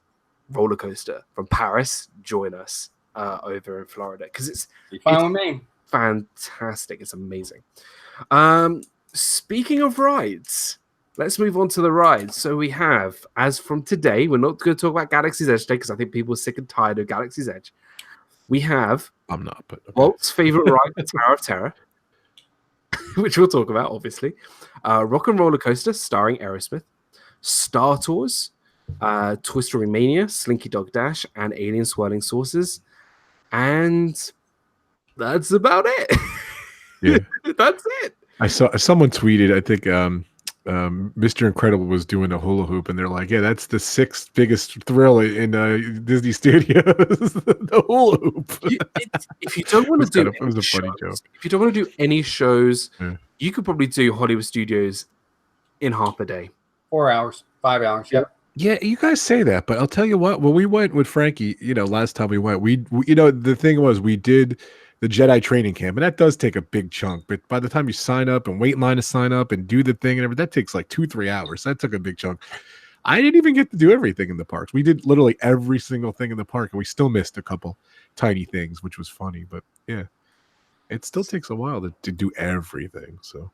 roller coaster from Paris join us over in Florida, because it's fine with me. Fantastic. It's amazing. Speaking of rides, let's move on to the rides. So we have, as from today, we're not going to talk about Galaxy's Edge today because I think people are sick and tired of Galaxy's Edge. We have I'm not, but okay. Walt's favorite ride, the Tower of Terror, which we'll talk about, obviously. Rock and Roller Coaster, starring Aerosmith. Star Tours, Toy Story Mania, Slinky Dog Dash, and Alien Swirling Saucers. And that's about it. Yeah. That's it. I saw someone tweeted, I think Mr. Incredible was doing a hula hoop, and they're like, yeah, that's the sixth biggest thrill in Disney Studios. The hula hoop. If you don't want to do it was a funny joke. If you don't want to do any shows, Yeah. you could probably do Hollywood Studios in half a day. 4 hours, 5 hours. Yep. Yeah, you guys say that, but I'll tell you what, when we went with Frankie, last time we went, we the thing was, we did the Jedi training camp, and that does take a big chunk, but by the time you sign up and wait in line to sign up and do the thing and everything, that takes like 2-3 hours. That took a big chunk. I didn't even get to do everything in the parks. We did literally every single thing in the park, and we still missed a couple tiny things, which was funny, but yeah, it still takes a while to do everything. So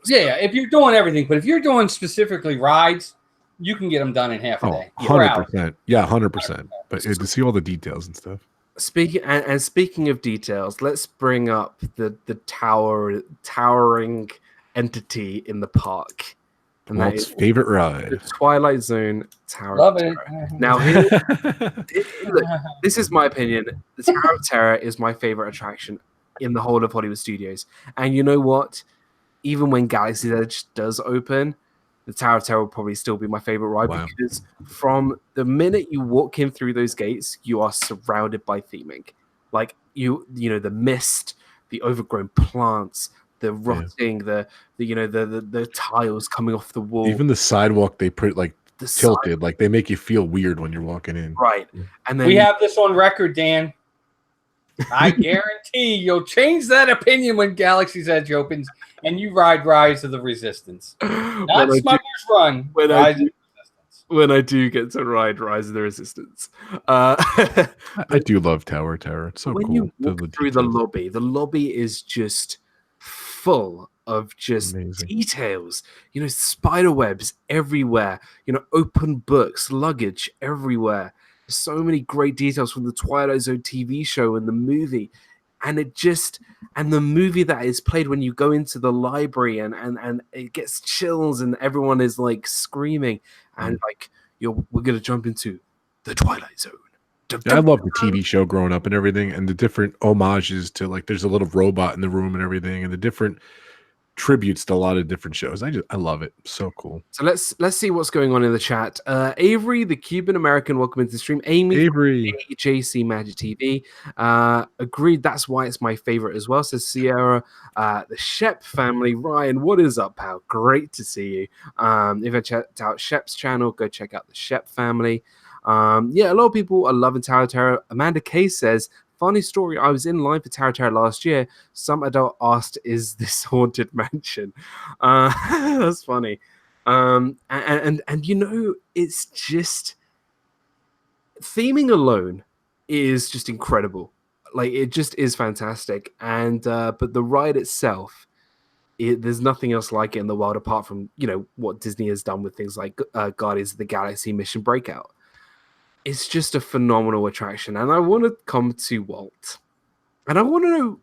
yeah, if you're doing everything, but if you're doing specifically rides, you can get them done in half a day. 100%. Yeah, 100%. But to see all the details and stuff. Speaking of details, let's bring up the towering entity in the park. And Walt's favorite ride, the Twilight Zone Tower. Love of it. Terror. Now, look, this is my opinion. The Tower of Terror is my favorite attraction in the whole of Hollywood Studios. And you know what? Even when Galaxy's Edge does open, the Tower of Terror will probably still be my favorite ride, because from the minute you walk in through those gates, you are surrounded by theming. Like the mist, the overgrown plants, the rotting, the tiles coming off the wall. Even the sidewalk, they put like tilted, like they make you feel weird when you're walking in. Right. And then we have this on record, Dan. I guarantee you'll change that opinion when Galaxy's Edge opens and you ride Rise of the Resistance. Not Smuggler's Run. Rise of the Resistance. When I do get to ride Rise of the Resistance. I do love Tower of Terror. It's so when cool. You walk through the lobby is just full of just amazing details. Spider webs everywhere. Open books, luggage everywhere. So many great details from the Twilight Zone TV show and the movie, and the movie that is played when you go into the library, and it gets chills and everyone is like screaming, and like we're gonna jump into the Twilight Zone. I love the TV show growing up and everything, and the different homages to, like, there's a little robot in the room and everything, and the different tributes to a lot of different shows. I love it. So cool. So let's see what's going on in the chat. Avery, the Cuban American, welcome into the stream. Avery, JC Magic TV, agreed. That's why it's my favorite as well. Says Sierra. The Shep family. Ryan, what is up, pal? Great to see you. If I checked out Shep's channel, go check out the Shep family. A lot of people are loving Tower of Terror. Amanda K says, funny story, I was in line for Tower of Terror last year. Some adult asked, is this haunted mansion? That's funny. It's just, theming alone is just incredible. Like, it just is fantastic. And but the ride itself, there's nothing else like it in the world apart from what Disney has done with things like Guardians of the Galaxy Mission Breakout. It's just a phenomenal attraction, and I want to come to Walt, and I want to know,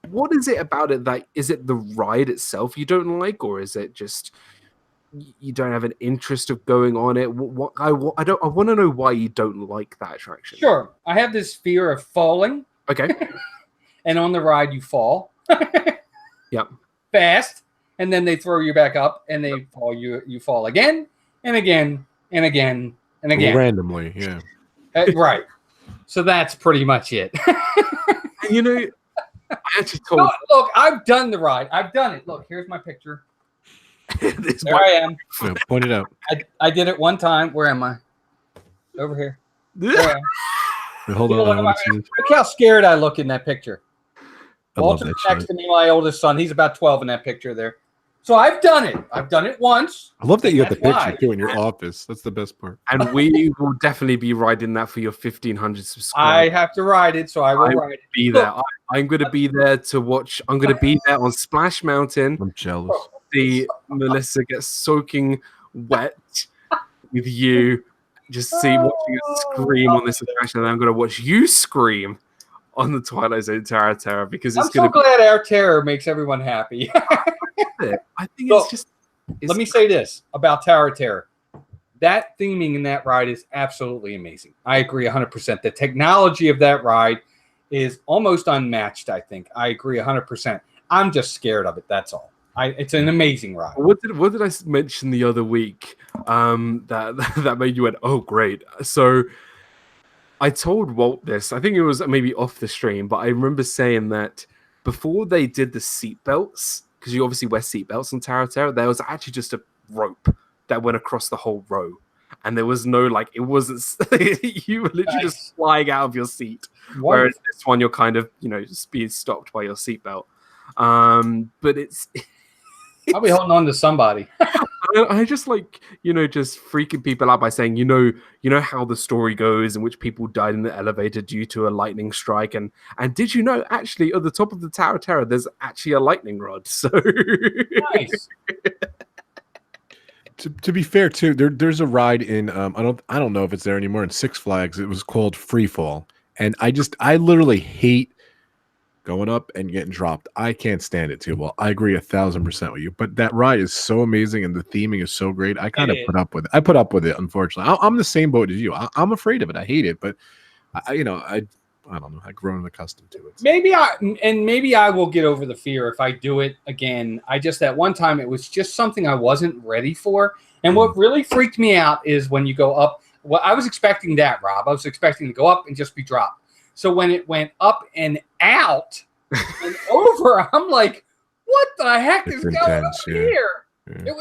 what is it about it is it the ride itself you don't like, or is it just you don't have an interest of going on it? I want to know why you don't like that attraction. Sure. I have this fear of falling. Okay. And on the ride, you fall. Yep. Fast. And then they throw you back up and they fall. You fall again and again and again and again. Randomly, yeah. Right. So that's pretty much it. And, you know, I actually told. Look, I've done the ride. I've done it. Look, here's my picture. There I am. Yeah, point it out. I did it one time. Where am I? Over here. There I am. Wait, hold on. Look how scared I look in that picture. I love Walter's that next to me, my oldest son. He's about 12 in that picture there. So I've done it. I've done it once. I love that you got the picture why. too in your office. That's the best part. And we will definitely be riding that for your 1,500 subscribers. I have to ride it, so I will ride it. Be there. I'm going to be there to watch. I'm going to be there on Splash Mountain. I'm jealous. See Melissa get soaking wet with you. Just see watching you scream on this attraction, and I'm going to watch you scream on the Twilight Zone Tower of Terror because it's going to. I'm so glad our terror makes everyone happy. I think it's just. Let me say this about Tower of Terror. That theming in that ride is absolutely amazing. I agree 100%. The technology of that ride is almost unmatched, I think. I agree 100%. I'm just scared of it. That's all. It's an amazing ride. What did I mention the other week that made you went, oh, great. So I told Walt this. I think it was maybe off the stream, but I remember saying that before they did the seatbelts, because you obviously wear seatbelts on Tower of Terror, there was actually just a rope that went across the whole row. And there was no, like, it wasn't, you were literally just flying out of your seat. Wonderful. Whereas this one, you're kind of, just being stopped by your seatbelt. But it's I'll be holding on to somebody. I just like, just freaking people out by saying, you know how the story goes in which people died in the elevator due to a lightning strike. And did you know, actually, at the top of the Tower of Terror, there's actually a lightning rod. So nice. To be fair, too, there's a ride in, I don't know if it's there anymore, in Six Flags. It was called Free Fall. And I literally hate going up and getting dropped. I can't stand it too well. I agree 1,000% with you. But that ride is so amazing and the theming is so great. I kind of put up with it. I put up with it, unfortunately. I'm the same boat as you. I'm afraid of it. I hate it. But I don't know. I've grown accustomed to it. So. Maybe I will get over the fear if I do it again. That one time it was just something I wasn't ready for. And what really freaked me out is when you go up. Well, I was expecting that, Rob. I was expecting to go up and just be dropped. So when it went up and out and over, I'm like, what the heck is going on here? Yeah.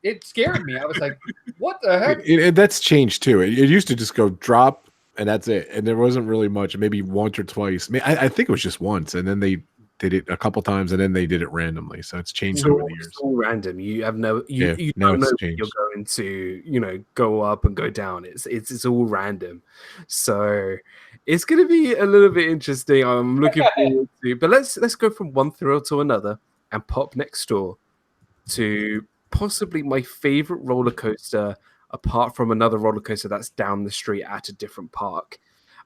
It scared me. I was like, what the heck? That's changed too. It used to just go drop and that's it. And there wasn't really much, maybe once or twice. I think it was just once. And then they did it a couple times and then they did it randomly. So it's changed over the years. It's all random. You have you don't know if you're going to, go up and go down. It's all random. So it's going to be a little bit interesting. I'm looking forward to. But let's go from one thrill to another and pop next door to possibly my favorite roller coaster, apart from another roller coaster that's down the street at a different park,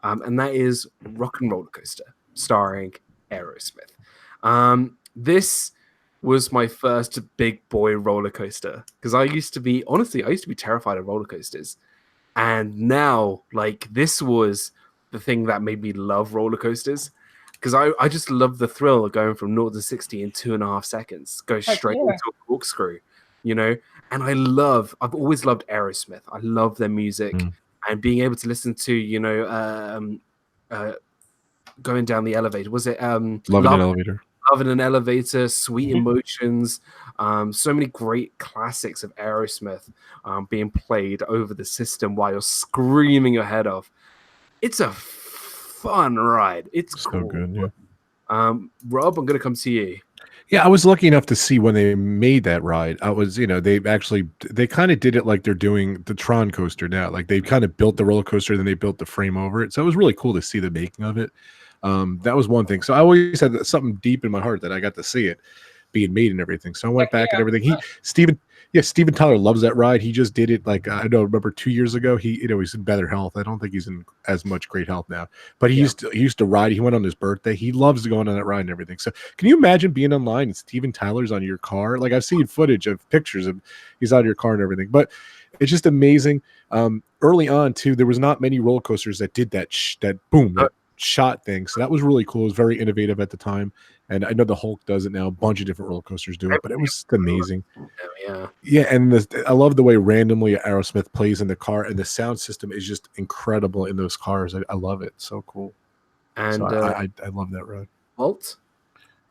and that is Rock and Roller Coaster, starring Aerosmith. This was my first big boy roller coaster because I used to be terrified of roller coasters, and now this was the thing that made me love roller coasters because I just love the thrill of going from 0 to 60 in 2.5 seconds, go straight into a corkscrew, and I've always loved Aerosmith. I love their music and being able to listen to, going down the elevator. Was it Love in an Elevator? Love in an Elevator, Sweet Emotions, so many great classics of Aerosmith being played over the system while you're screaming your head off. It's a fun ride. It's so cool. good, yeah. Rob, I'm going to come to you. Yeah, I was lucky enough to see when they made that ride. I was, they kind of did it like they're doing the Tron coaster now. Like they kind of built the roller coaster, then they built the frame over it. So it was really cool to see the making of it. That was one thing. So I always had something deep in my heart that I got to see it. being made and everything. So I went back and everything. Steven Tyler loves that ride. He just did it like I don't remember 2 years ago. He's in better health. I don't think he's in as much great health now. But he used to ride. He went on his birthday. He loves going on that ride and everything. So can you imagine being online and Steven Tyler's on your car? Like I've seen footage of pictures of he's on your car and everything. But it's just amazing. Early on too, there was not many roller coasters that did that that shot thing. So that was really cool. It was very innovative at the time. And I know the Hulk does it now. A bunch of different roller coasters do it, but it was amazing. Yeah, and I love the way randomly Aerosmith plays in the car, and the sound system is just incredible in those cars. I love it. So cool. And so I love that ride. Walt?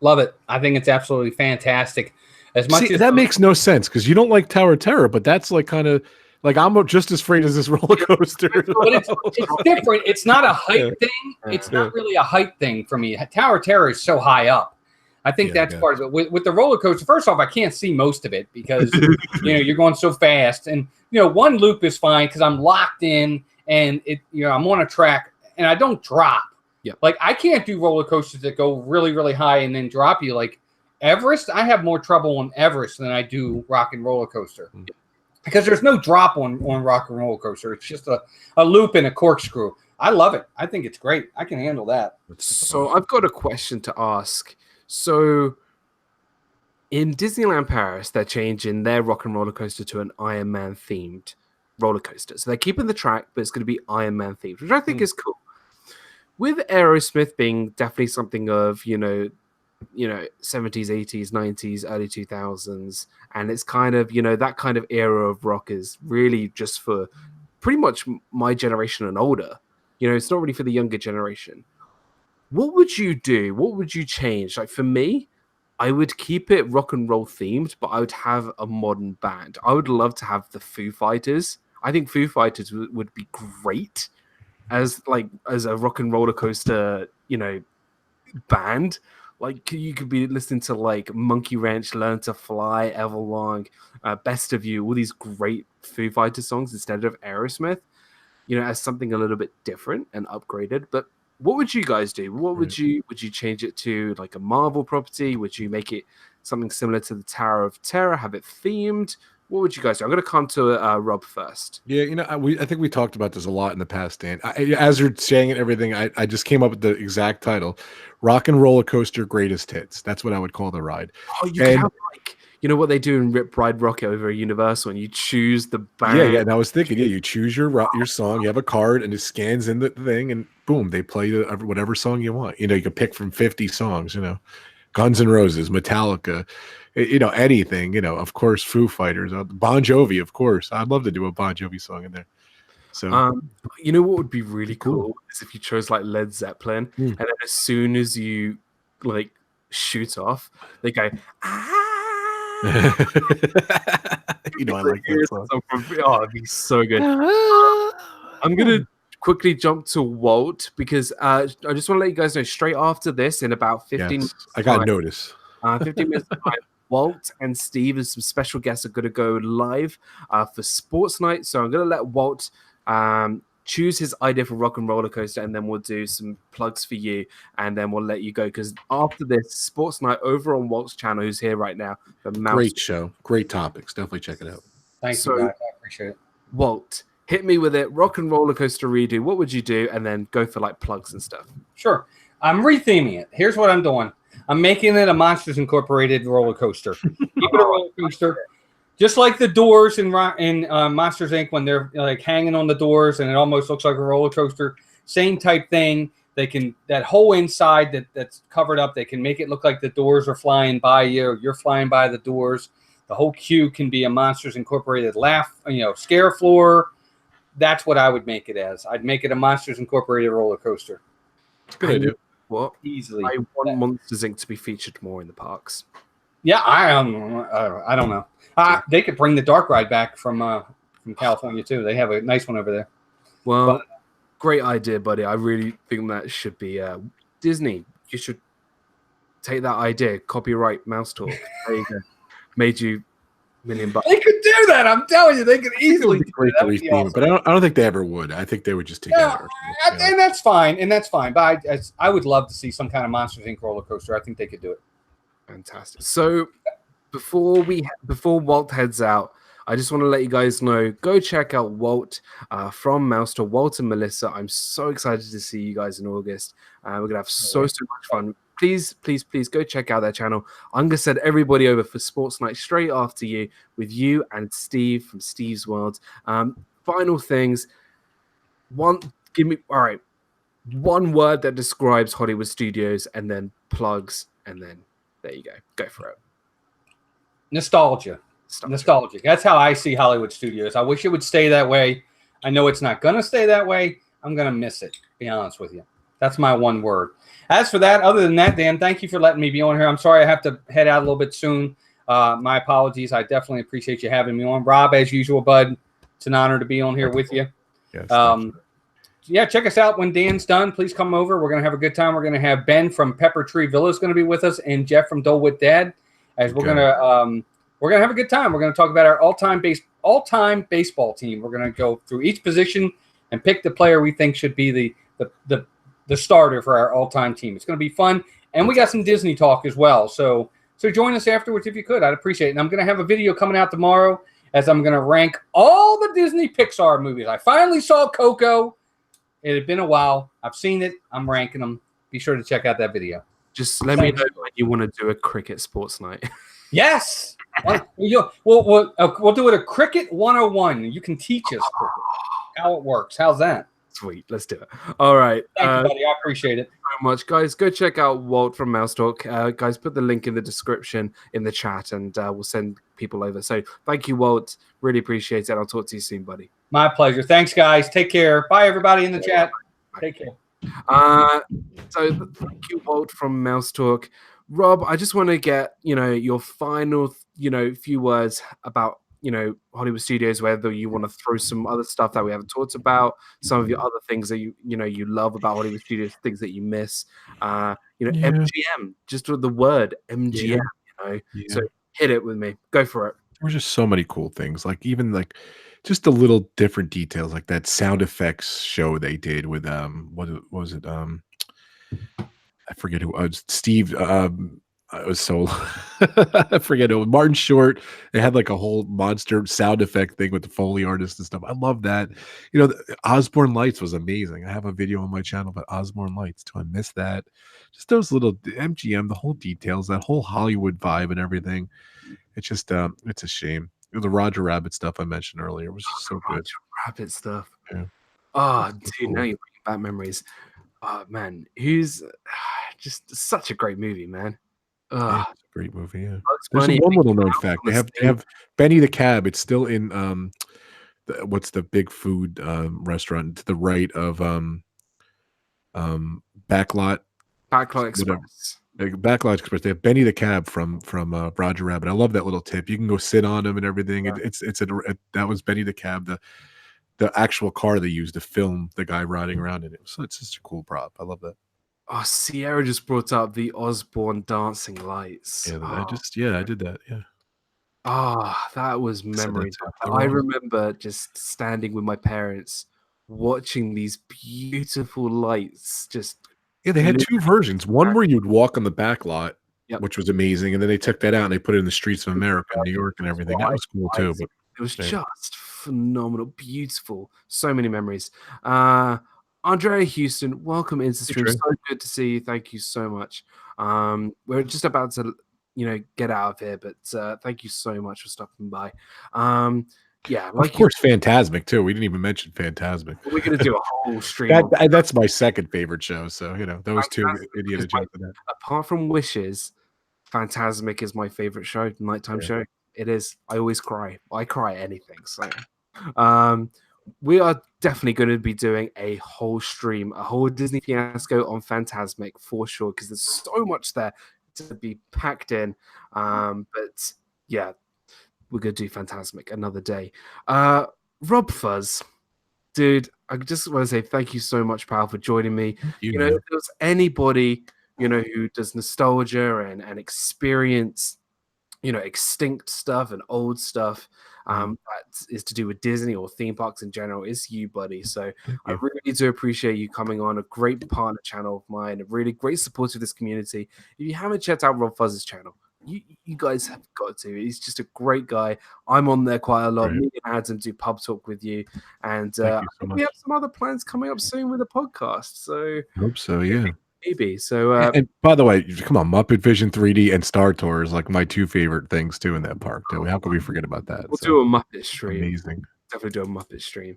Love it. I think it's absolutely fantastic. As much as that makes no sense because you don't like Tower of Terror, but that's like kind of like I'm just as afraid as this roller coaster. But it's different. It's not a height thing. It's not really a height thing for me. Tower of Terror is so high up. I think that's part of it. With the roller coaster, first off, I can't see most of it because you're going so fast. And one loop is fine because I'm locked in and I'm on a track and I don't drop. Yeah. Like I can't do roller coasters that go really, really high and then drop you. Like Everest, I have more trouble on Everest than I do Rock and Roller Coaster. Because there's no drop on Rock and Roller Coaster. It's just a loop and a corkscrew. I love it. I think it's great. I can handle that. So I've got a question to ask. So in Disneyland Paris, they're changing their Rock and Roller Coaster to an Iron Man themed roller coaster. So they're keeping the track, but it's going to be Iron Man themed, which I think is cool. With Aerosmith being definitely something of, 70s, 80s, 90s, early 2000s. And it's kind of, that kind of era of rock is really just for pretty much my generation and older. It's not really for the younger generation. What would you do? What would you change? Like for me, I would keep it rock and roll themed, but I would have a modern band. I would love to have the Foo Fighters. I think Foo Fighters would be great as a rock and roller coaster, band. Like you could be listening to like Monkey Wrench, Learn to Fly, Everlong, Best of You, all these great Foo Fighters songs instead of Aerosmith, as something a little bit different and upgraded. But what would you guys do? What would you change it to like a Marvel property? Would you make it something similar to the Tower of Terror, have it themed? What would you guys do? I'm going to come to Rob first. Yeah, I think we talked about this a lot in the past, Dan. As you're saying it, everything, I just came up with the exact title: Rock and Roller Coaster Greatest Hits. That's what I would call the ride. Oh, you can have what they do in Rip Ride Rocket over Universal, and you choose the band. Yeah. And I was thinking, you choose your song, you have a card, and it scans in the thing, and boom, they play whatever song you want. You can pick from 50 songs. Guns N' Roses, Metallica, anything. Of course, Foo Fighters, Bon Jovi, of course. I'd love to do a Bon Jovi song in there. So, what would be really cool is if you chose like Led Zeppelin, and then as soon as you like shoot off, they go. I like that song. Oh, it'd be so good. I'm gonna quickly jump to Walt because I just want to let you guys know straight after this in about 15 minutes. I got notice. 15 minutes time, Walt and Steve and some special guests are going to go live for Sports Night. So I'm going to let Walt choose his idea for Rock and Roller Coaster, and then we'll do some plugs for you, and then we'll let you go. Because after this, Sports Night over on Walt's channel, who's here right now. Great show. Great topics. Definitely check it out. Thanks, you guys. I appreciate it. Walt, hit me with it. Rock and Roller Coaster redo. What would you do? And then go for like plugs and stuff. Sure. I'm retheming it. Here's what I'm doing. I'm making it a Monsters Incorporated roller coaster. Keep it a roller coaster. Just like the doors in Monsters Inc. when they're like hanging on the doors and it almost looks like a roller coaster. Same type thing. They can, that whole inside that's covered up, they can make it look like the doors are flying by you. Or you're flying by the doors. The whole queue can be a Monsters Incorporated scare floor. That's what I would make it as. I'd make it a Monsters Incorporated roller coaster. Good idea. What? Easily. I want Monsters Inc. to be featured more in the parks. Yeah, I don't know. They could bring the dark ride back from California too. They have a nice one over there. Well, great idea, buddy. I really think that should be Disney. You should take that idea. Copyright Mouse Talk. There you go. Made you $1 million. They could do that. I'm telling you, they could easily do that. Awesome. But I don't think they ever would. I think they would just take it out. And that's fine. But I would love to see some kind of Monsters Inc. roller coaster. I think they could do it. Fantastic. So before Walt heads out, I just want to let you guys know, go check out Walt from Mouse to Walt and Melissa. I'm so excited to see you guys in August. We're gonna have so much fun. Please go check out their channel. I'm gonna send everybody over for Sports Night straight after you, with you and Steve from Steve's World. Final things. Give me one word that describes Hollywood Studios, and then plugs, and then there you go. Go for it. Nostalgia. Nostalgic. That's how I see Hollywood Studios. I wish it would stay that way. I know it's not going to stay that way. I'm going to miss it, to be honest with you. That's my one word. As for that, other than that, Dan, thank you for letting me be on here. I'm sorry I have to head out a little bit soon. My apologies. I definitely appreciate you having me on. Rob, as usual, bud, it's an honor to be on here with you. Yes, yeah, check us out when Dan's done. Please come over. We're going to have a good time. We're going to have Ben from Pepper Tree Villa is going to be with us, and Jeff from Dole with Dad, as we're going to have a good time. We're going to talk about our all-time baseball team. We're going to go through each position and pick the player we think should be the starter for our all-time team. It's going to be fun, and we got some Disney talk as well. So join us afterwards if you could. I'd appreciate it. And I'm going to have a video coming out tomorrow as I'm going to rank all the Disney Pixar movies. I finally saw Coco. It had been a while. I've seen it. I'm ranking them. Be sure to check out that video. Just let me know when you want to do a cricket sports night. Yes. We'll do it a cricket 101. You can teach us how it works. How's that? Sweet. Let's do it. All right. Thank you, buddy. I appreciate it. So much, guys. Go check out Walt from Mouse Talk. Guys, put the link in the description in the chat, and we'll send people over. So thank you, Walt. Really appreciate it. I'll talk to you soon, buddy. My pleasure. Thanks, guys. Take care. Bye, everybody in the chat. Take care. So thank you, Walt from Mouse Talk. Rob, I just want to get your final few words about Hollywood Studios, whether you want to throw some other stuff that we haven't talked about, some of your other things that you love about Hollywood Studios, things that you miss. MGM, just with the word MGM. So hit it with me. Go for it. There were just so many cool things, even just the little different details, like that sound effects show they did with what was it? I forget who Steve. It was so I forget it. Martin Short. They had like a whole monster sound effect thing with the Foley artist and stuff. I love that. Osborne Lights was amazing. I have a video on my channel about Osborne Lights. Do I miss that? Just those little MGM, the whole details, that whole Hollywood vibe and everything. It's just it's a shame. The Roger Rabbit stuff I mentioned earlier was just so good. Roger Rabbit stuff. Yeah. Oh, dude, cool. Now you're bringing back memories. Oh man, who's just such a great movie, man. Yeah, it's a great movie. Yeah. There's one little known fact. They have Benny the Cab. It's still in what's the big food restaurant to the right of Backlot Express. Backlot Express. They have Benny the Cab from Roger Rabbit. I love that little tip. You can go sit on him and everything. Yeah. That was Benny the Cab, the actual car they used to film the guy riding around in it. So it's just a cool prop. I love that. Oh, Sierra just brought up the Osborne dancing lights. Yeah, I did that. Yeah. That was memory. I remember just standing with my parents watching these beautiful lights. They had two versions. One where you'd walk on the back lot, which was amazing, and then they took that out and they put it in the streets of America, New York, and everything. That was cool too. But it was just phenomenal, beautiful. So many memories. Andrea Houston, welcome into the stream. So good to see you. Thank you so much. We're just about to, get out of here, but thank you so much for stopping by. Of course, Fantasmic too. We didn't even mention Fantasmic. We're gonna do a whole stream. That's my second favorite show. So those two Indiana Jones. Apart from Wishes, Fantasmic is my favorite show, nighttime show. It is. I always cry. I cry at anything. So, we are definitely going to be doing a whole stream, a whole Disney Fiasco on Fantasmic for sure, because there's so much there to be packed in. But yeah, we're going to do Fantasmic another day. RobFuz, dude, I just want to say thank you so much, pal, for joining me. If there's anybody, who does nostalgia and experience extinct stuff and old stuff that is to do with Disney or theme parks in general, it's you, buddy. So I really do appreciate you coming on, a great partner channel of mine, a really great supporter of this community. If you haven't checked out RobFuz's channel, you guys have got to. He's just a great guy. I'm on there quite a lot. Right. Me and Adam do pub talk with you, and Thank you so much. we have some other plans coming up soon with the podcast. So I hope so. Yeah. maybe. So and by the way, come on, Muppet Vision 3D and Star Tour is like my two favorite things too in that park. Too. How could we forget about that? We'll do a Muppet stream. Amazing. Definitely do a Muppet stream.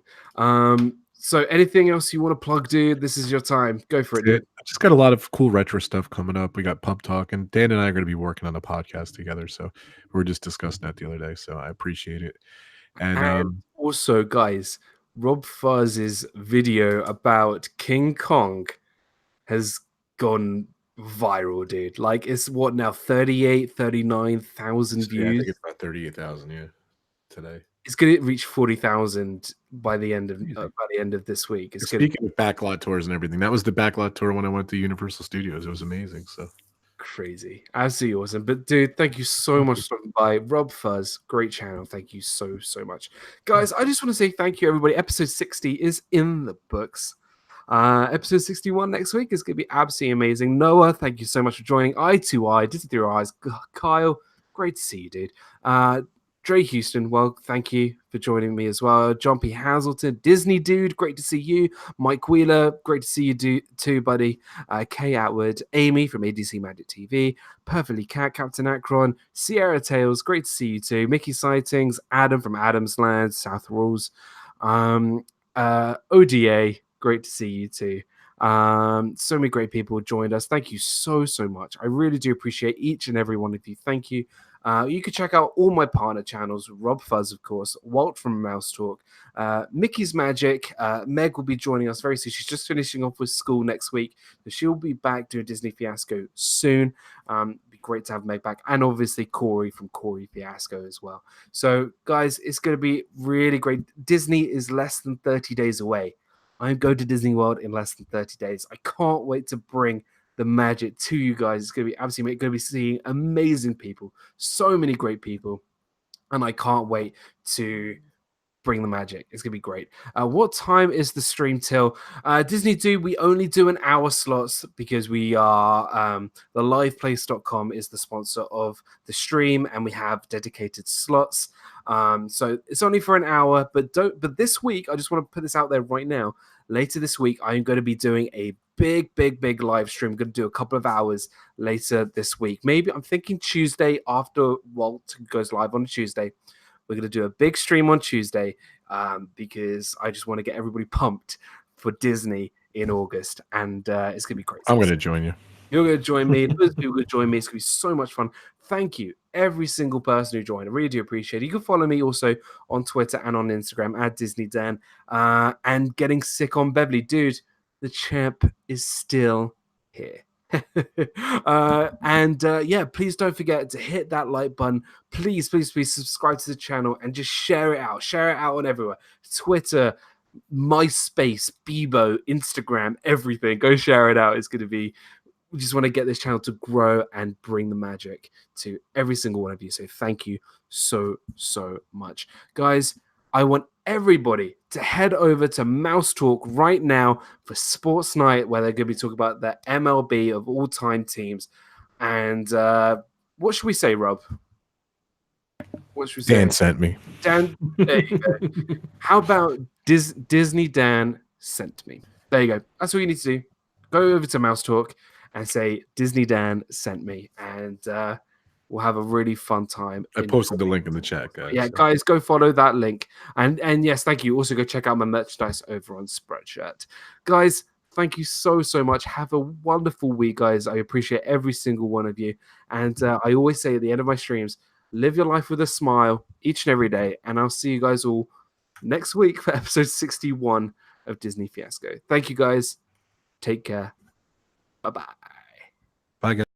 So anything else you want to plug, dude? This is your time. Go for it, dude. I just got a lot of cool retro stuff coming up. We got Pub Talk, and Dan and I are going to be working on a podcast together. So we were just discussing that the other day. So I appreciate it. And also, guys, RobFuz's video about King Kong has gone viral, dude. Like, it's what now, 39,000 views? Yeah, I think it's about 38,000, yeah, today. It's going to reach 40,000 by the end of this week. Speaking of backlot tours and everything, that was the backlot tour when I went to Universal Studios. It was amazing. So crazy, absolutely awesome. But dude, thank you so much for stopping by. RobFuz, great channel. Thank you so much, guys. I just want to say thank you, everybody. Episode 60 is in the books. Episode 61 next week is going to be absolutely amazing. Noah, thank you so much for joining. I2I, Disney Through Eyes. Kyle, great to see you, dude. Dre Houston, well, thank you for joining me as well. John P. Hazelton, Disney Dude, great to see you. Mike Wheeler, great to see you too, buddy. Kay Atwood, Amy from ADC Magic TV, Perfectly Cat, Captain Akron, Sierra Tales, great to see you too. Mickey Sightings, Adam from Adams Land, South Rules, ODA, great to see you too. So many great people joined us. Thank you so much. I really do appreciate each and every one of you. Thank you. You can check out all my partner channels, RobFuz, of course, Walt from Mouse Talk, Mickey's Magic. Meg will be joining us very soon. She's just finishing off with school next week, so she'll be back doing Disney Fiasco soon. Be great to have Meg back, and obviously Corey from Corey Fiasco as well. So, guys, it's going to be really great. Disney is less than 30 days away. I'm going to Disney World in less than 30 days. I can't wait to bring the magic to you guys. It's going to be absolutely going to be seeing amazing people, so many great people, and I can't wait to bring the magic. It's going to be great. What time is the stream till? Disney we only do an hour slots because we are the liveplace.com is the sponsor of the stream, and we have dedicated slots. So it's only for an hour, but this week, I just want to put this out there right now. Later this week, I'm going to be doing a big live stream. I'm going to do a couple of hours later this week. Maybe I'm thinking Tuesday after Walt goes live on Tuesday. We're going to do a big stream on Tuesday because I just want to get everybody pumped for Disney in August, and it's going to be crazy. I'm going to join you. You're going to join me. Those people are going to join me. It's going to be so much fun. Thank you, every single person who joined. I really do appreciate it. You can follow me also on Twitter and on Instagram at DisneyDan. And Getting Sick on Beverly. Dude, the champ is still here. Yeah, please don't forget to hit that like button. Please subscribe to the channel and just share it out. Share it out on everywhere. Twitter, MySpace, Bebo, Instagram, everything. Go share it out. It's going to be... We just want to get this channel to grow and bring the magic to every single one of you. So thank you so much. Guys, I want everybody to head over to Mouse Talk right now for Sports Night, where they're going to be talking about the MLB of all-time teams. And what should we say, Rob? What should we say? Dan sent me. Dan, there you go. How about Disney Dan sent me? There you go. That's all you need to do. Go over to Mouse Talk and say Disney Dan sent me, and we'll have a really fun time. I posted the link in the chat, guys. Yeah, guys, go follow that link. And yes, thank you. Also, go check out my merchandise over on Spreadshirt. Guys, thank you so much. Have a wonderful week, guys. I appreciate every single one of you. And I always say at the end of my streams, live your life with a smile each and every day. And I'll see you guys all next week for episode 61 of Disney Fiasco. Thank you, guys. Take care. Bye-bye. Bye, guys.